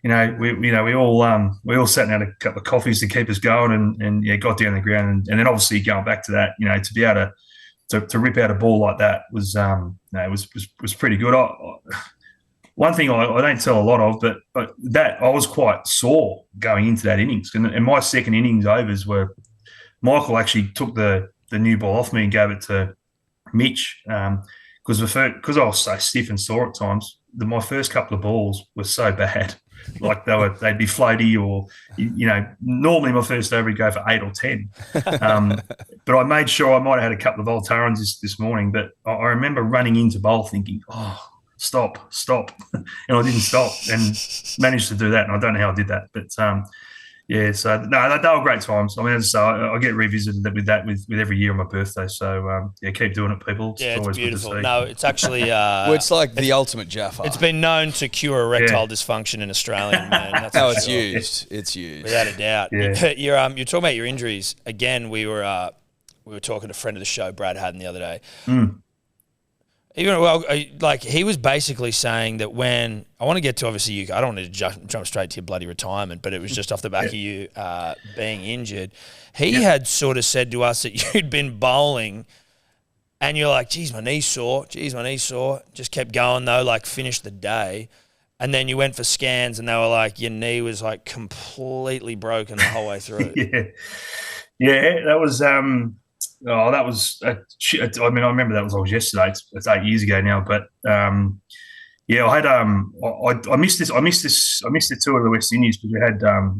we all sat and had a couple of coffees to keep us going, and got down the ground, and then obviously going back to that, to be able to rip out a ball like that was was pretty good. One thing I don't tell a lot of, but that I was quite sore going into that innings. And my second innings overs were, Michael actually took the new ball off me and gave it to Mitch, because I was so stiff and sore at times. My first couple of balls were so bad. Like they'd be floaty, or normally my first over would go for 8 or 10. But I made sure I might have had a couple of Voltarans this morning. But I remember running into bowl thinking, stop. And I didn't stop and managed to do that. And I don't know how I did that. But, so, no, they were great times. I mean, so I get revisited with that with every year on my birthday. So, keep doing it, people. It's always beautiful. Good to see. No, it's actually... it's like the ultimate Jaffa. It's been known to cure erectile dysfunction in Australia, man. That's it's used. It's used. Without a doubt. Yeah. You're talking about your injuries. Again, we were talking to a friend of the show, Brad Haddon, the other day. He was basically saying that when I want to get to obviously you, I don't want to jump straight to your bloody retirement, but it was just off the back of you being injured. He had sort of said to us that you'd been bowling, and you're like, "Geez, my knee's sore. Just kept going though, finished the day, and then you went for scans, and they were like, your knee was completely broken the whole way through. That was. That was shit. I mean, I remember that was yesterday. It's 8 years ago now. But I had I missed this. I missed the tour of the West Indies because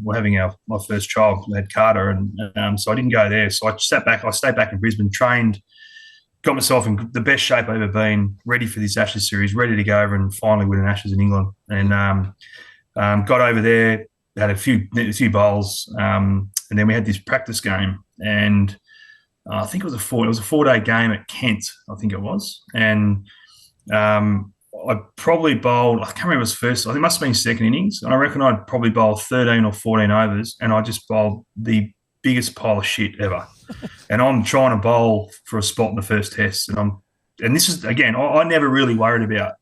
we're having my first child. We had Carter, and so I didn't go there. So I stayed back in Brisbane, trained, got myself in the best shape I've ever been, ready for this Ashes series, ready to go over and finally win an Ashes in England. And got over there, had a few bowls, and then we had this practice game, and I think it was a 4-day game at Kent, I think it was. And I probably bowled, I can't remember his first, I think it must have been second innings. And I reckon I'd probably bowled 13 or 14 overs, and I just bowled the biggest pile of shit ever. And I'm trying to bowl for a spot in the first test. And this is, again, I never really worried about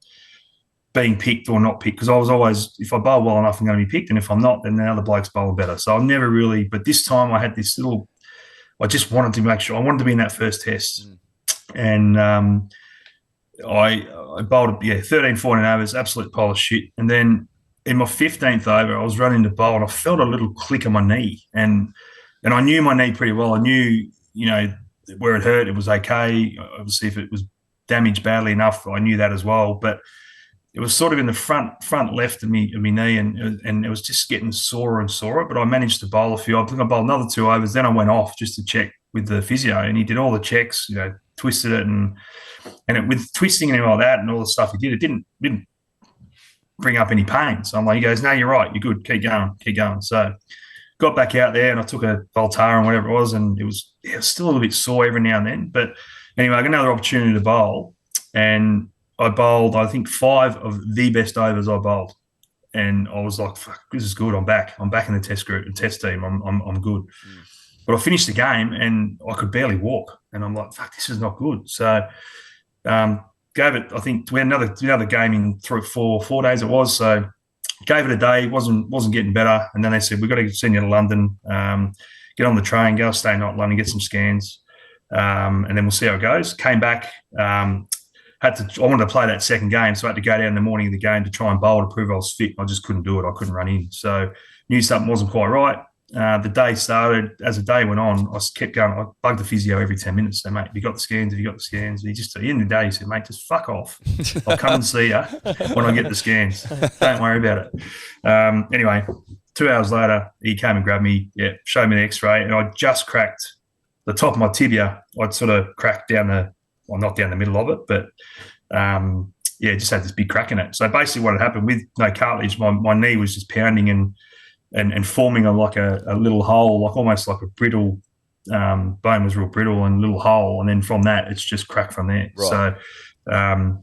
being picked or not picked, because I was always, if I bowl well enough, I'm going to be picked. And if I'm not, then the other bloke's bowling better. So I've never really, but this time I had this little, I just wanted to make sure, I wanted to be in that first test. And I bowled 13, 14 overs, absolute pile of shit. And then in my 15th over, I was running the bowl and I felt a little click on my knee, and I knew my knee pretty well. I knew, where it hurt, it was okay. Obviously, if it was damaged badly enough, I knew that as well. But it was sort of in the front left of me knee, and it was just getting sorer and sorer. But I managed to bowl a few. I think I bowled another 2 overs. Then I went off just to check with the physio, and he did all the checks, twisted it, and with twisting and all that and all the stuff he did, it didn't bring up any pain. So I'm like, he goes, no, you're right, you're good, keep going. So got back out there and I took a Voltaren and whatever it was, and it was still a little bit sore every now and then. But anyway, I got another opportunity to bowl, and I bowled, I think, 5 of the best overs I bowled. And I was like, fuck, this is good. I'm back in the test team. I'm good. But I finished the game and I could barely walk. And I'm like, fuck, this is not good. So gave it, I think we had another game in 4 days it was. So gave it a day, wasn't getting better. And then they said, we've got to send you to London, get on the train, go stay night in London, get some scans, and then we'll see how it goes. Came back, I wanted to play that second game, so I had to go down in the morning of the game to try and bowl to prove I was fit. I just couldn't do it. I couldn't run in. So knew something wasn't quite right. The day started. As the day went on, I kept going. I bugged the physio every 10 minutes. So, mate, have you got the scans? Have you got the scans? And he just, at the end of the day, he said, mate, just fuck off. I'll come and see you when I get the scans. Don't worry about it. Anyway, 2 hours later, he came and grabbed me, showed me the x-ray, and I just cracked the top of my tibia. I'd sort of cracked not down the middle of it, but just had this big crack in it. So basically what had happened with no cartilage, my knee was just pounding and forming like a little hole, like almost like a brittle bone was real brittle and a little hole. And then from that, it's just cracked from there. Right. So,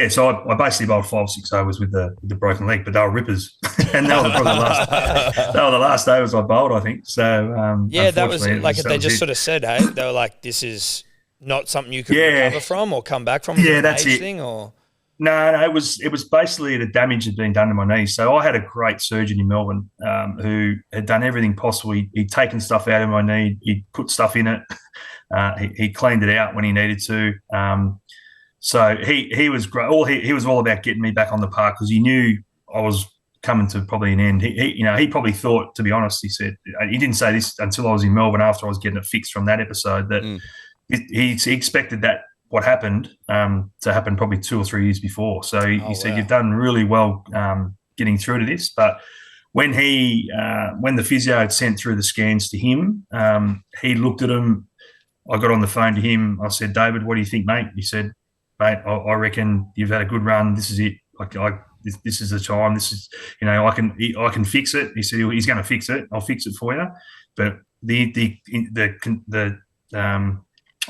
so I basically bowled 5 or 6 overs with the broken leg, but they were rippers. And they were the last overs I bowled, I think. So, that was like they just sort of said, hey, they were like, this is not something you could recover from or come back from? That's it. Thing, or? No, it was basically the damage had been done to my knee. So I had a great surgeon in Melbourne who had done everything possible. He'd taken stuff out of my knee. He'd put stuff in it. He cleaned it out when he needed to. So he was great. He was all about getting me back on the park because he knew I was coming to probably an end. He probably thought, to be honest, he said, he didn't say this until I was in Melbourne after I was getting it fixed from that episode, that he expected that what happened to happen probably 2 or 3 years before. So he said, you've done really well getting through to this. But when the physio had sent through the scans to him, he looked at them. I got on the phone to him. I said, David, what do you think, mate? He said, mate, I reckon you've had a good run. This is it. This is the time. This is, I can fix it. He said he's going to fix it. I'll fix it for you. But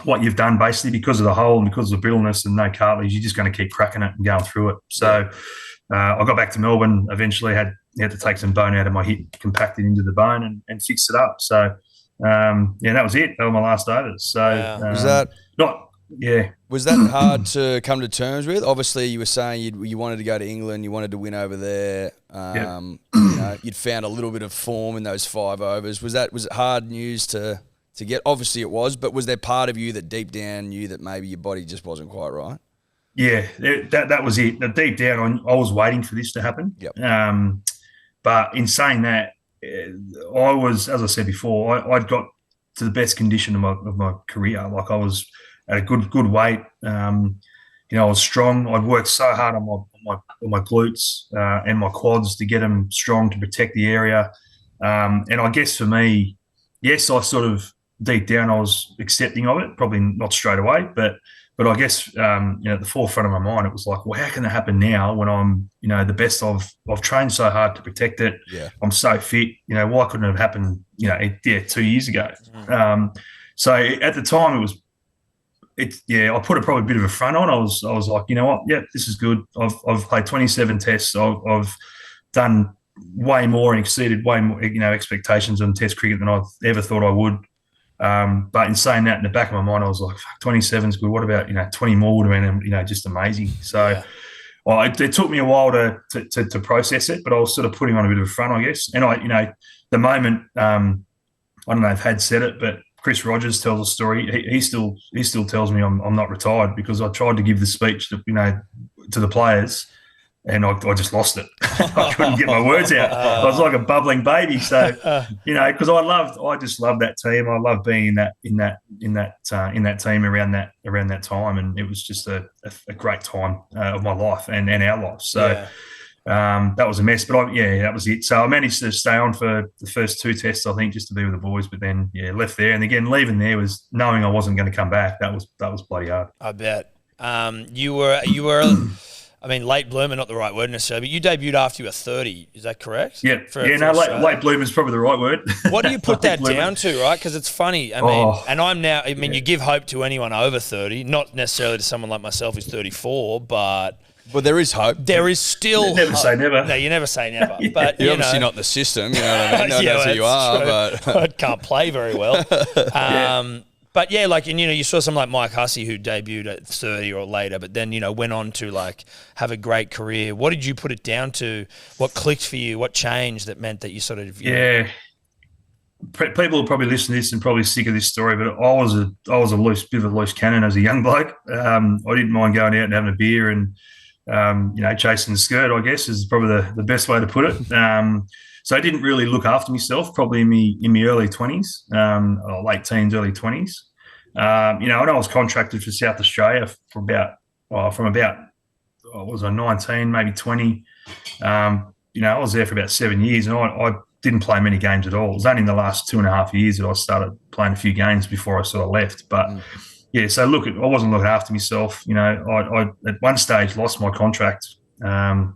what you've done basically because of the hole and because of the brittleness and no cartilage, you're just going to keep cracking it and going through it. So I got back to Melbourne. Eventually, had to take some bone out of my hip, compact it into the bone, and fix it up. So that was it. That was my last overs. So was that not? Yeah. Was that hard to come to terms with? Obviously, you were saying you wanted to go to England, you wanted to win over there. You'd found a little bit of form in those 5 overs. Was it hard news to get? Obviously, it was. But was there part of you that deep down knew that maybe your body just wasn't quite right? Yeah, that was it. Deep down, I was waiting for this to happen. Yep. But in saying that, I was, as I said before, I'd got to the best condition of my career. Like I was at a good weight. I was strong. I'd worked so hard on my glutes and my quads to get them strong to protect the area. And I guess for me, yes, I sort of deep down I was accepting of it, probably not straight away, but I guess at the forefront of my mind it was like, well, how can that happen now when I'm the best? I've trained so hard to protect it. Yeah. I'm so fit. Why couldn't it have happened? 2 years ago. So at the time I put probably a bit of a front on. I was like, you know what? Yeah, this is good. I've played 27 tests. I've done way more and exceeded way more, expectations on Test cricket than I ever thought I would. But in saying that, in the back of my mind, I was like, 27 is good. What about 20 more would have been just amazing. So it took me a while to process it, but I was sort of putting on a bit of a front, I guess. And the moment I don't know if Had said it, but Chris Rogers tells a story. He still tells me I'm not retired because I tried to give the speech to the players, and I just lost it. I couldn't get my words out. I was like a bubbling baby. So, because I just loved that team. I loved being in that team around that time, and it was just a great time of my life and our lives. So. That was a mess, but that was it. So I managed to stay on for the first 2 tests, I think, just to be with the boys. But then, left there, and again, leaving there was knowing I wasn't going to come back. That was bloody hard. I bet. You were. I mean, late bloomer, not the right word necessarily, but you debuted after you were 30. Is that correct? Yeah. Late bloomer is probably the right word. What do you put that down to, right? Because it's funny. I mean, and I'm now. I mean, you give hope to anyone over 30, not necessarily to someone like myself who's 34, but. Well, there is hope. There is still never say never. No, you never say never. But you're obviously not the system. You know what I mean? No, that's who you are. True. But I can't play very well. But like, and you saw someone like Mike Hussey who debuted at 30 or later, but then went on to like have a great career. What did you put it down to? What clicked for you? What changed that meant that you sort of People will probably listen to this and probably sick of this story, but I was a bit of a loose cannon as a young bloke. I didn't mind going out and having a beer and. Chasing the skirt, I guess, is probably the best way to put it. So I didn't really look after myself, probably in my early 20s, or late teens, early 20s. And I was contracted for South Australia from about 19, maybe 20. I was there for about 7 years, and I didn't play many games at all. It was only in the last 2.5 years that I started playing a few games before I sort of left, but. So I wasn't looking after myself. I at one stage lost my contract. I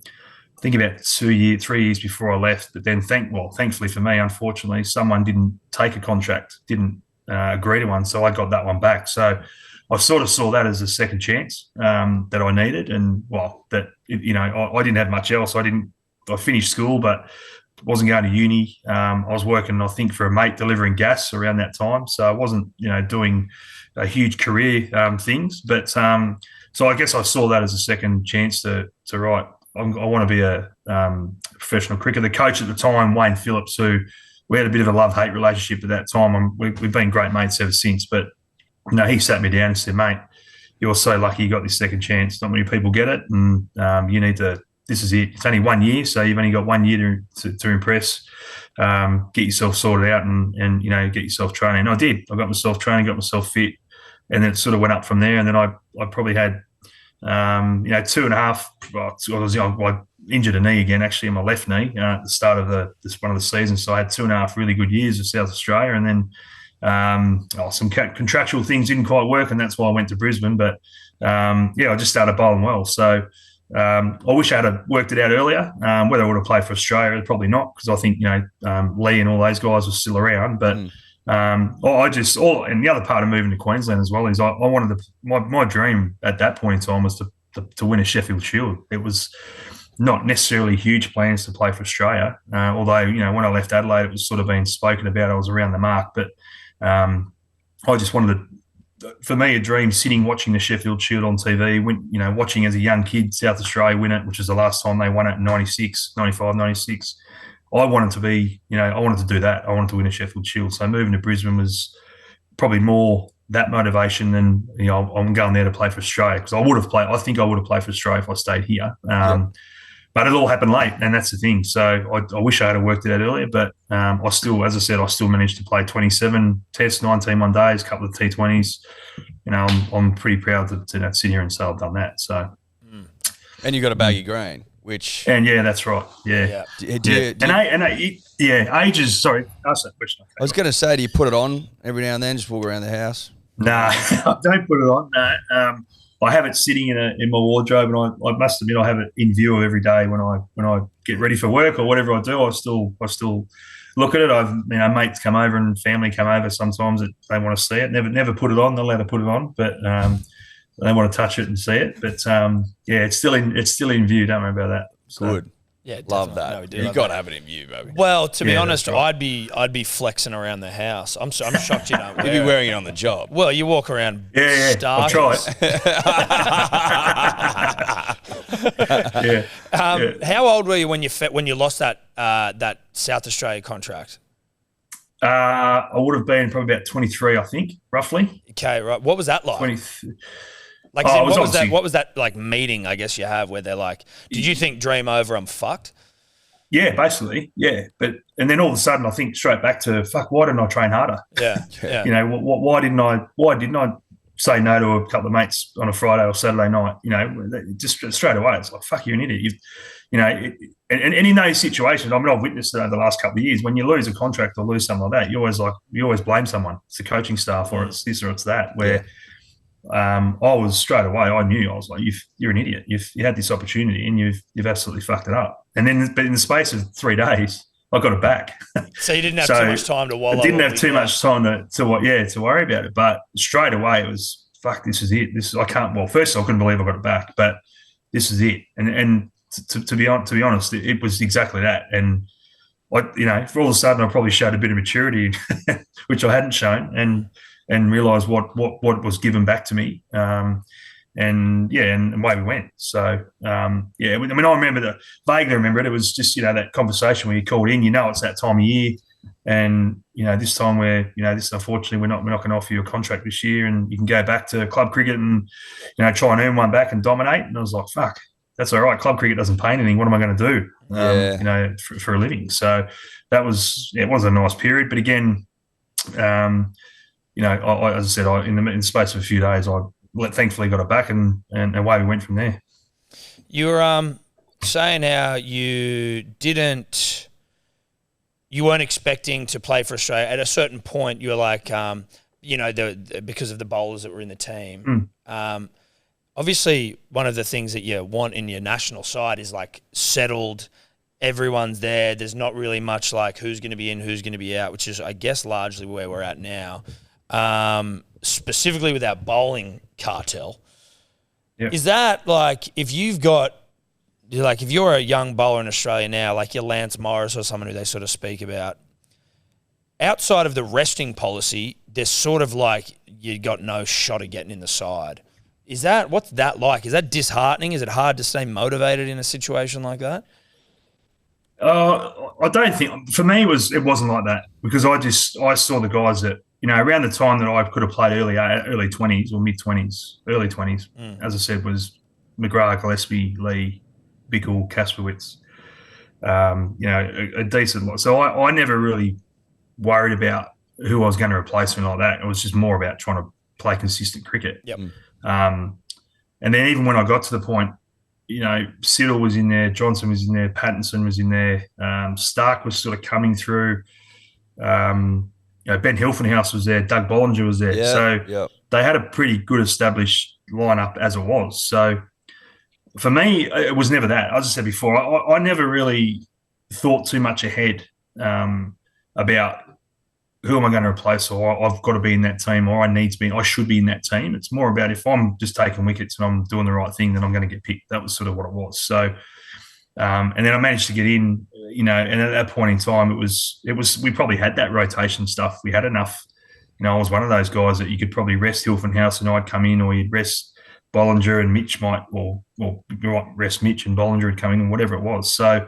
think about 3 years before I left. But then, thankfully for me, unfortunately, someone didn't take a contract, didn't agree to one, so I got that one back. So I sort of saw that as a second chance that I needed, and I didn't have much else. I finished school, but wasn't going to uni. I was working, I think, for a mate delivering gas around that time, so I wasn't, doing a huge career things. But so I guess I saw that as a second chance to right. I want to be a professional cricketer. The coach at the time, Wayne Phillips, who we had a bit of a love-hate relationship at that time. We've been great mates ever since. But he sat me down and said, "Mate, you're so lucky you got this second chance. Not many people get it, and you need to. This is it. It's only 1 year, so you've only got 1 year to impress. Get yourself sorted out and get yourself training." And I did. I got myself training, got myself fit, and then it sort of went up from there. And then I probably had 2.5. I injured a knee again, actually, in my left knee at the start of one of the seasons. So I had 2.5 really good years of South Australia, and then some contractual things didn't quite work, and that's why I went to Brisbane. But I just started bowling well. So. I wish I had worked it out earlier. Whether I would have played for Australia, probably not, because I think Lee and all those guys were still around. But and the other part of moving to Queensland as well is I wanted my dream at that point in time was to win a Sheffield Shield. It was not necessarily huge plans to play for Australia, although when I left Adelaide, it was sort of being spoken about. I was around the mark, but I just wanted to. For me, a dream sitting watching the Sheffield Shield on TV, watching as a young kid South Australia win it, which was the last time they won it in 96. I wanted to be, I wanted to do that. I wanted to win a Sheffield Shield. So moving to Brisbane was probably more that motivation than, I'm going there to play for Australia, because I think I would have played for Australia if I stayed here. But it all happened late, and that's the thing. So I wish I had worked it out earlier, but I still managed to play 27 tests, 19 one days, a couple of T20s. I'm pretty proud to sit here and say I've done that. So, and you got a baggy green, which that's right. Ages. Sorry, ask that question. I was going to say, do you put it on every now and then, just walk around the house? Nah, I don't put it on. No. I have it sitting in my wardrobe, and I must admit I have it in view of every day when I get ready for work or whatever I do. I still look at it. I've mates come over and family come over sometimes that they want to see it. Never put it on. They're allowed to put it on, but they want to touch it and see it. But it's still in view. Don't worry about that. So. Good. Yeah, love that. No, you got to have it in view, baby. Well, to be honest, right. I'd be flexing around the house. I'm shocked you don't. You'd be wearing it on the job. Well, you walk around. I'll try it. How old were you when you lost that South Australia contract? I would have been probably about 23, I think, roughly. Okay, right. What was that like? Like, Oh, it was what was that? obviously- What was that like meeting? I guess you have where they're like, "Did you think dream over? I'm fucked." Yeah, basically, yeah. And then all of a sudden, I think straight back to fuck. Why didn't I train harder? Yeah, yeah. You know, why didn't I? Why didn't I say no to a couple of mates on a Friday or Saturday night? You know, just straight away, it's like fuck, you're an idiot. And in those situations, I mean, I've witnessed it over the last couple of years. When you lose a contract or lose something like that, you always blame someone. It's the coaching staff, or it's this or it's that. Where I was straight away, I knew, I was like, you're an idiot. You had this opportunity and you've absolutely fucked it up. And then, but in the space of 3 days, I got it back. So you didn't have too much time to wallow. I didn't have too much time to worry about it. But straight away, it was fuck. This is it. I can't. Well, first I couldn't believe I got it back, but this is it. And to be honest, it was exactly that. And for all of a sudden, I probably showed a bit of maturity, which I hadn't shown, and realised what was given back to me. And away we went. So I mean, I vaguely remember it. It was just that conversation where you called in. It's that time of year, and this time where this, unfortunately, we're not going to offer you a contract this year, and you can go back to club cricket and try and earn one back and dominate. And I was like, fuck, that's all right. Club cricket doesn't pay anything. What am I going to do? For a living. So it was a nice period. But again, as I said, in the space of a few days, I thankfully got it back, and away we went from there. You were saying how you weren't expecting to play for Australia. At a certain point, you were like, because of the bowlers that were in the team. Obviously, one of the things that you want in your national side is like settled. Everyone's there. There's not really much like who's going to be in, who's going to be out, which is, I guess, largely where we're at now. Specifically with our bowling cartel. Yep. Is that like, if you're a young bowler in Australia now, like your Lance Morris or someone who they sort of speak about, outside of the resting policy, there's sort of like you got no shot of getting in the side. What's that like? Is that disheartening? Is it hard to stay motivated in a situation like that? I don't think, for me, it wasn't like that, because I saw the guys that, around the time that I could have played early 20s or mid 20s, early 20s, as I said, was McGrath, Gillespie, Lee, Bickle, Kasperwitz, a decent lot. So I never really worried about who I was going to replace me like that. It was just more about trying to play consistent cricket. Yep. And then even when I got to the point, Siddle was in there, Johnson was in there, Pattinson was in there, Stark was sort of coming through. Ben Hilfenhaus was there, Doug Bollinger was there. They had a pretty good established lineup as it was. So for me, it was never that. As I said before, I never really thought too much ahead about who am I going to replace, or I've got to be in that team, or I should be in that team. It's more about if I'm just taking wickets and I'm doing the right thing, then I'm going to get picked. That was sort of what it was. So, and then I managed to get in, and at that point in time, it was we probably had that rotation stuff. We had enough. I was one of those guys that you could probably rest Hilfenhaus and I'd come in, or you'd rest Bollinger and Mitch or you might rest Mitch and Bollinger would come in, and whatever it was. So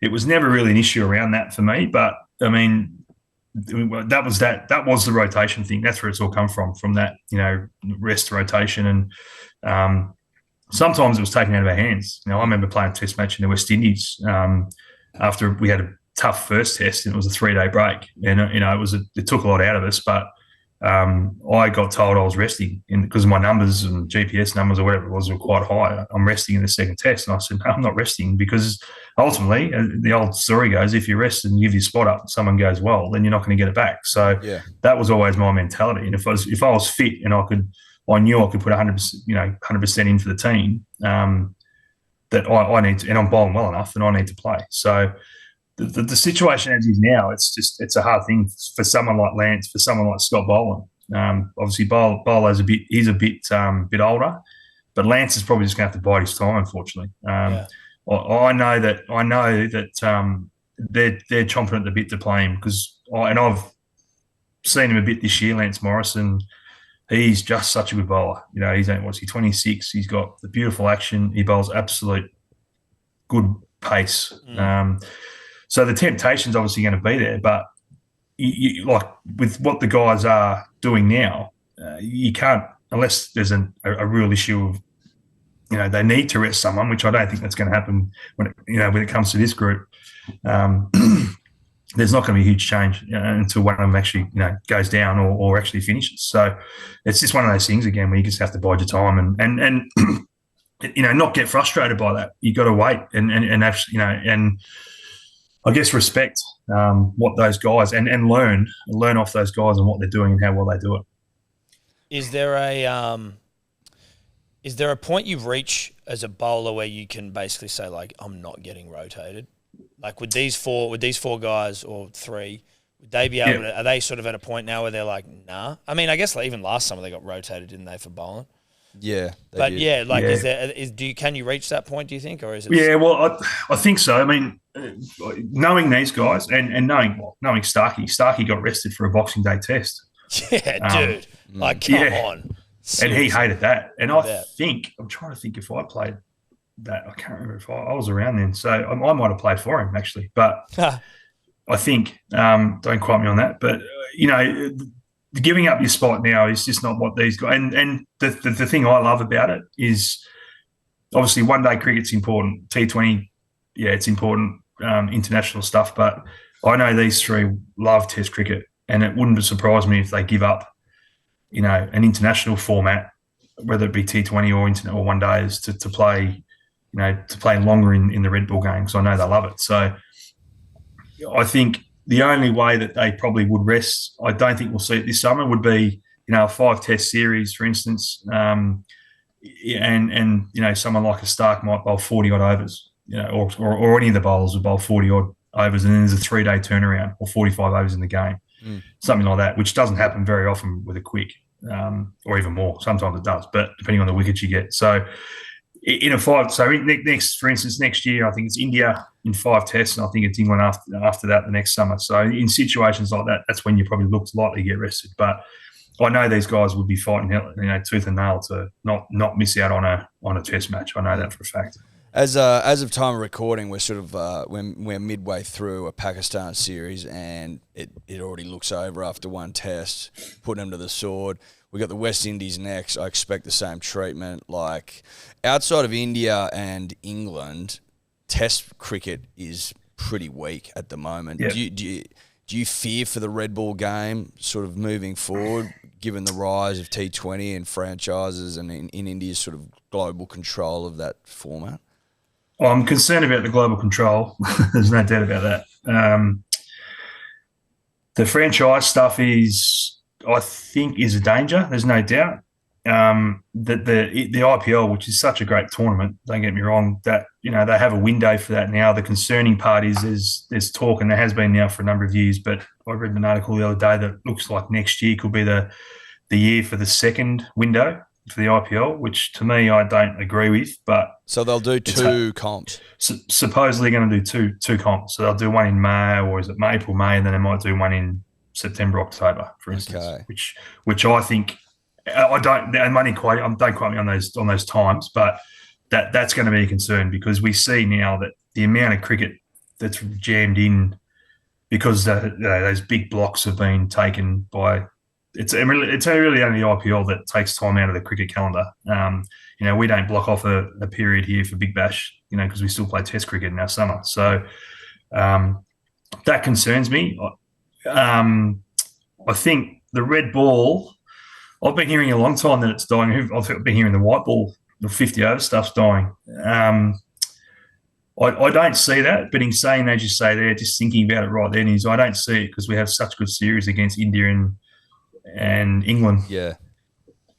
it was never really an issue around that for me. But I mean, that was the rotation thing. That's where it's all come from that, rest rotation. And sometimes it was taken out of our hands. I remember playing a test match in the West Indies after we had a tough first test, and it was a 3-day break. And, it took a lot out of us, but I got told I was resting because my numbers and GPS numbers or whatever it was were quite high. I'm resting in the second test. And I said, no, I'm not resting, because ultimately the old story goes, if you rest and give your spot up and someone goes well, then you're not going to get it back. So that was always my mentality. And if I was fit and I knew I could put 100% in for the team, that I need to, and I'm bowling well enough, and I need to play. So the situation as is now, it's a hard thing for someone like Lance, for someone like Scott Boland. Obviously, Bowler's he's a bit older, but Lance is probably just going to have to bide his time, unfortunately. I know that they're chomping at the bit to play him, because I've seen him a bit this year, Lance Morrison. He's just such a good bowler. He's 26. He's got the beautiful action. He bowls absolute good pace. So the temptation's obviously going to be there, but you like with what the guys are doing now, you can't unless there's a real issue of, they need to rest someone, which I don't think that's going to happen when it comes to this group. There's not going to be a huge change until one of them actually, goes down or actually finishes. So it's just one of those things again where you just have to bide your time and not get frustrated by that. You got to wait and actually, and I guess respect what those guys and learn off those guys and what they're doing and how well they do it. Is there a point you reach as a bowler where you can basically say, like, I'm not getting rotated? Like with these four guys or three, would they be able to? Are they sort of at a point now where they're like, nah? I mean, I guess like even last summer they got rotated, didn't they, for bowling? Yeah, but can you reach that point? Do you think, or is it? Yeah, well, I think so. I mean, knowing these guys and knowing Starkey got rested for a Boxing Day test. Yeah, dude. Like, come on. Seriously. And he hated that. And I'm trying to think if I played that. I can't remember if I was around then. So I might have played for him, actually. But I think, don't quote me on that, but, giving up your spot now is just not what these guys – and the thing I love about it is obviously one-day cricket's important. T20, it's important, international stuff. But I know these three love Test cricket, and it wouldn't surprise me if they give up, an international format, whether it be T20 or one days to play, to play longer in the Red Bull game, because I know they love it. So I think the only way that they probably would rest, I don't think we'll see it this summer, would be, a 5-test series, for instance, and someone like a Stark might bowl 40-odd overs, or any of the bowlers would bowl 40-odd overs, and then there's a 3-day turnaround or 45 overs in the game. Something like that, which doesn't happen very often with a quick, or even more. Sometimes it does, but depending on the wickets you get. So in a 5, so for instance, next year, I think it's India in 5 tests, and I think it's England after that the next summer. So in situations like that, that's when you probably look likely to get rested. But I know these guys would be fighting, tooth and nail to not miss out on a test match. I know that for a fact. As of time of recording, we're sort of we're midway through a Pakistan series, and it already looks over after one test, putting them to the sword. We got the West Indies next. I expect the same treatment. Like, outside of India and England, Test cricket is pretty weak at the moment. Yeah. Do you fear for the red ball game sort of moving forward, given the rise of T20 and franchises and in India's sort of global control of that format? I'm concerned about the global control. There's no doubt about that. The franchise stuff I think is a danger. There's no doubt. That the IPL, which is such a great tournament, don't get me wrong, that they have a window for that now. The concerning part is there's talk, and there has been now for a number of years. But I read an article the other day that looks like next year could be the year for the second window for the IPL, which to me I don't agree with. But so they'll do two comps. Supposedly going to do two comps. So they'll do one in May, or is it April, May, and then they might do one in September, October, for instance. Okay. Which I think don't quote me on those times, but that's going to be a concern, because we see now that the amount of cricket that's jammed in because those big blocks have been taken by. It's really only the IPL that takes time out of the cricket calendar. We don't block off a period here for Big Bash, because we still play Test cricket in our summer. So that concerns me. I think the red ball, I've been hearing a long time that it's dying. I've been hearing the white ball, the 50 over stuff's dying. I don't see that, but in saying, as you say there, just thinking about it right then, I don't see it, because we have such good series against India and England. Yeah.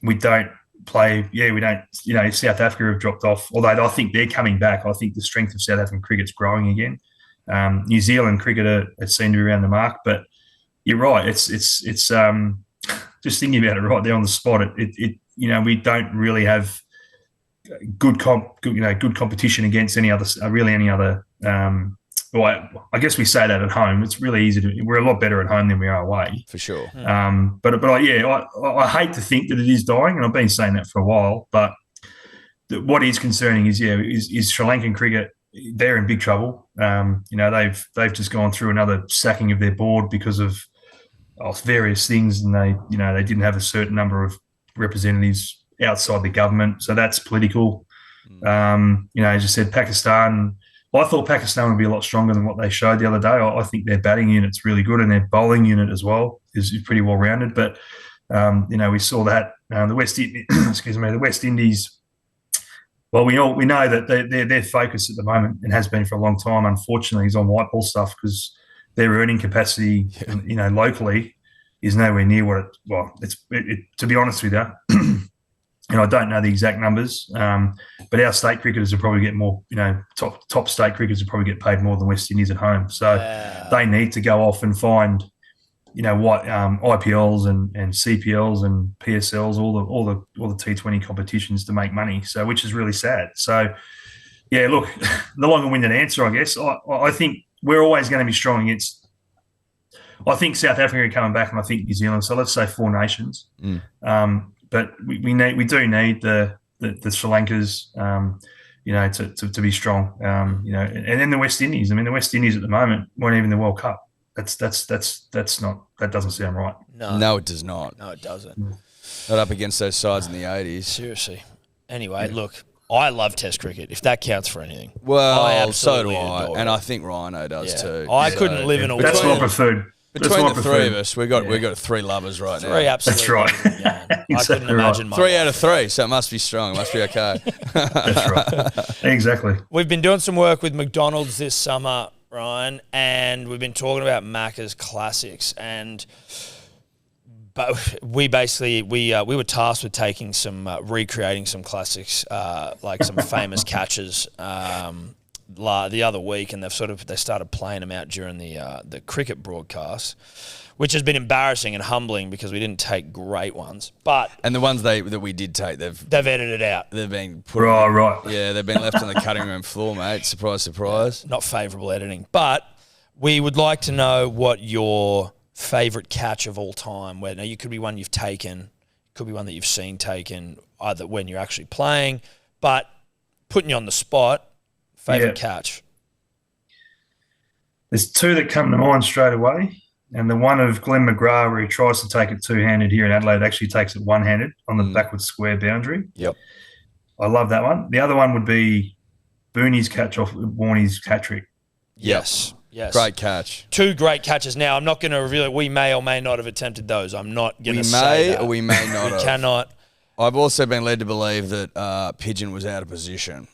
We don't play. Yeah, we don't. South Africa have dropped off, although I think they're coming back. I think the strength of South African cricket's growing again. New Zealand cricket are seem to be around the mark, but you're right. It's just thinking about it right there on the spot. We don't really have good competition against any other. Well, I guess we say that at home. It's really easy to. We're a lot better at home than we are away, for sure. I hate to think that it is dying, and I've been saying that for a while. But what is concerning is Sri Lankan cricket. They're in big trouble. They've just gone through another sacking of their board because of various things, and they didn't have a certain number of representatives outside the government. So that's political. As you said, Pakistan. Well, I thought Pakistan would be a lot stronger than what they showed the other day. I think their batting unit's really good, and their bowling unit as well is pretty well rounded. But we saw that the West Indies. Well, we know that their focus at the moment, and has been for a long time, unfortunately, is on white ball stuff, because their earning capacity, locally, is nowhere near what it. Well, to be honest with you. I don't know the exact numbers, but our state cricketers will probably get more. Top state cricketers will probably get paid more than West Indies at home. So they need to go off and find, what IPLs and CPLs and PSLs, all the T20 competitions to make money. So, which is really sad. So, yeah, look, the longer-winded answer, I guess. I think we're always going to be strong against. I think South Africa are coming back, and I think New Zealand. So let's say 4 nations. But we do need the Sri Lankas, to be strong, and then the West Indies. I mean, the West Indies at the moment weren't even the World Cup. That doesn't sound right. No, it does not. No, it doesn't. Not up against those sides in the 80s. Seriously. Anyway, look, I love Test cricket, if that counts for anything. Well, so do I, and I think Rhino does too. I couldn't live in a world. That's my preferred. Between the three of us, we got 3 lovers right now. 3, absolutely. That's right. Yeah. I couldn't imagine my 3 out of 3, so it must be strong. It must be okay. That's right. Exactly. We've been doing some work with McDonald's this summer, Ryan, and we've been talking about Macca's classics. But we basically we were tasked with taking some recreating some classics, like some famous catches. The other week, and they started playing them out during the cricket broadcast, which has been embarrassing and humbling because we didn't take great ones. And the ones that we did take, they've edited out. They've been put right. Yeah, they've been left on the cutting room floor, mate. Surprise, surprise. Not favourable editing, but we would like to know what your favourite catch of all time. Now, you could be one you've taken, could be one that you've seen taken, either when you're actually playing, but putting you on the spot. Favourite catch? There's 2 that come to mind straight away, and the one of Glenn McGrath where he tries to take it 2-handed here in Adelaide, actually takes it 1-handed on the backward square boundary. Yep. I love that one. The other one would be Booney's catch off Warnie's hat trick. Yes. Great catch. 2 great catches. Now, I'm not going to reveal it. We may or may not have attempted those. I'm not going to say that. We may or we may not We cannot. I've also been led to believe that Pigeon was out of position.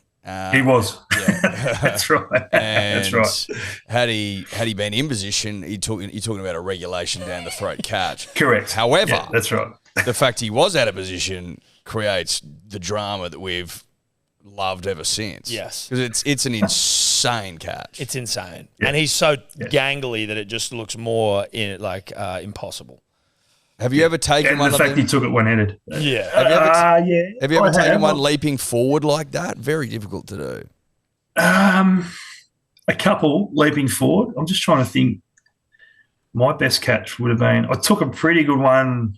He was. Yeah. That's right. That's right. Had he been in position, you're talking about a regulation down the throat catch. Correct. However, that's right. The fact he was out of position creates the drama that we've loved ever since. Yes. Because it's an insane catch. It's insane. Yeah. And he's so gangly that it just looks more impossible. Have you ever taken one? The fact he took it one-handed. Yeah. Have you ever taken one leaping forward like that? Very difficult to do. A couple leaping forward. I'm just trying to think. My best catch would have been, I took a pretty good one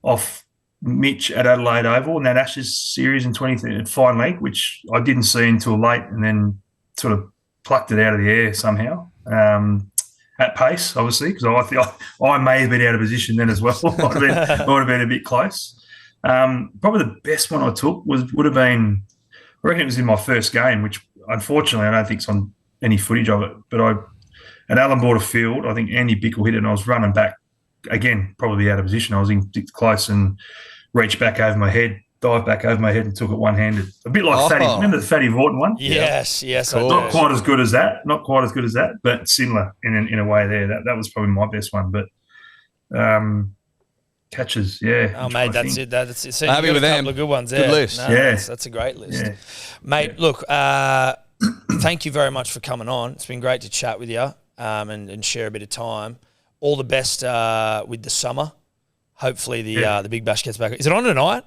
off Mitch at Adelaide Oval in that Ashes series in 2013 at fine leg, which I didn't see until late, and then sort of plucked it out of the air somehow. At pace, obviously, because I may have been out of position then as well. might have been a bit close. Probably the best one I took would have been, I reckon it was in my first game, which unfortunately I don't think it's on any footage of it. But at Allan Border Field, I think Andy Bickle hit it, and I was running back again, probably out of position. I was in close and reached back over my head, dived back over my head, and took it one-handed. A bit like Fatty. Remember the Fatty Vorton one? Yes. Cool. Not quite as good as that. But similar in a way there. That was probably my best one. But catches, yeah. Oh, mate, that's it. That's it. So happy with them. A couple of good ones there. Good list. No, yeah. That's a great list. Yeah. Mate, look, thank you very much for coming on. It's been great to chat with you and share a bit of time. All the best with the summer. Hopefully the Big Bash gets back. Is it on tonight?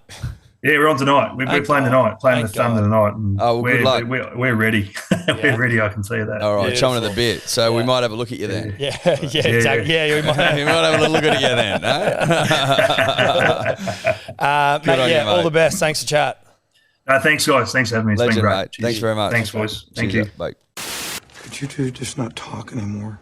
Yeah, we're on tonight. We're playing tonight, playing the Thunder tonight. And good luck. We're ready. We're ready, I can tell you that. All right, chomping at the bit. So we might have a look at you then. Yeah, exactly. Yeah, we might. You might have a little look at you then, mate, all the best. Thanks for chat. Thanks, guys. Thanks for having me. It's Legend, been great. mate. Thanks very much. Thanks, boys. Thank you. Bye. Could you two just not talk anymore?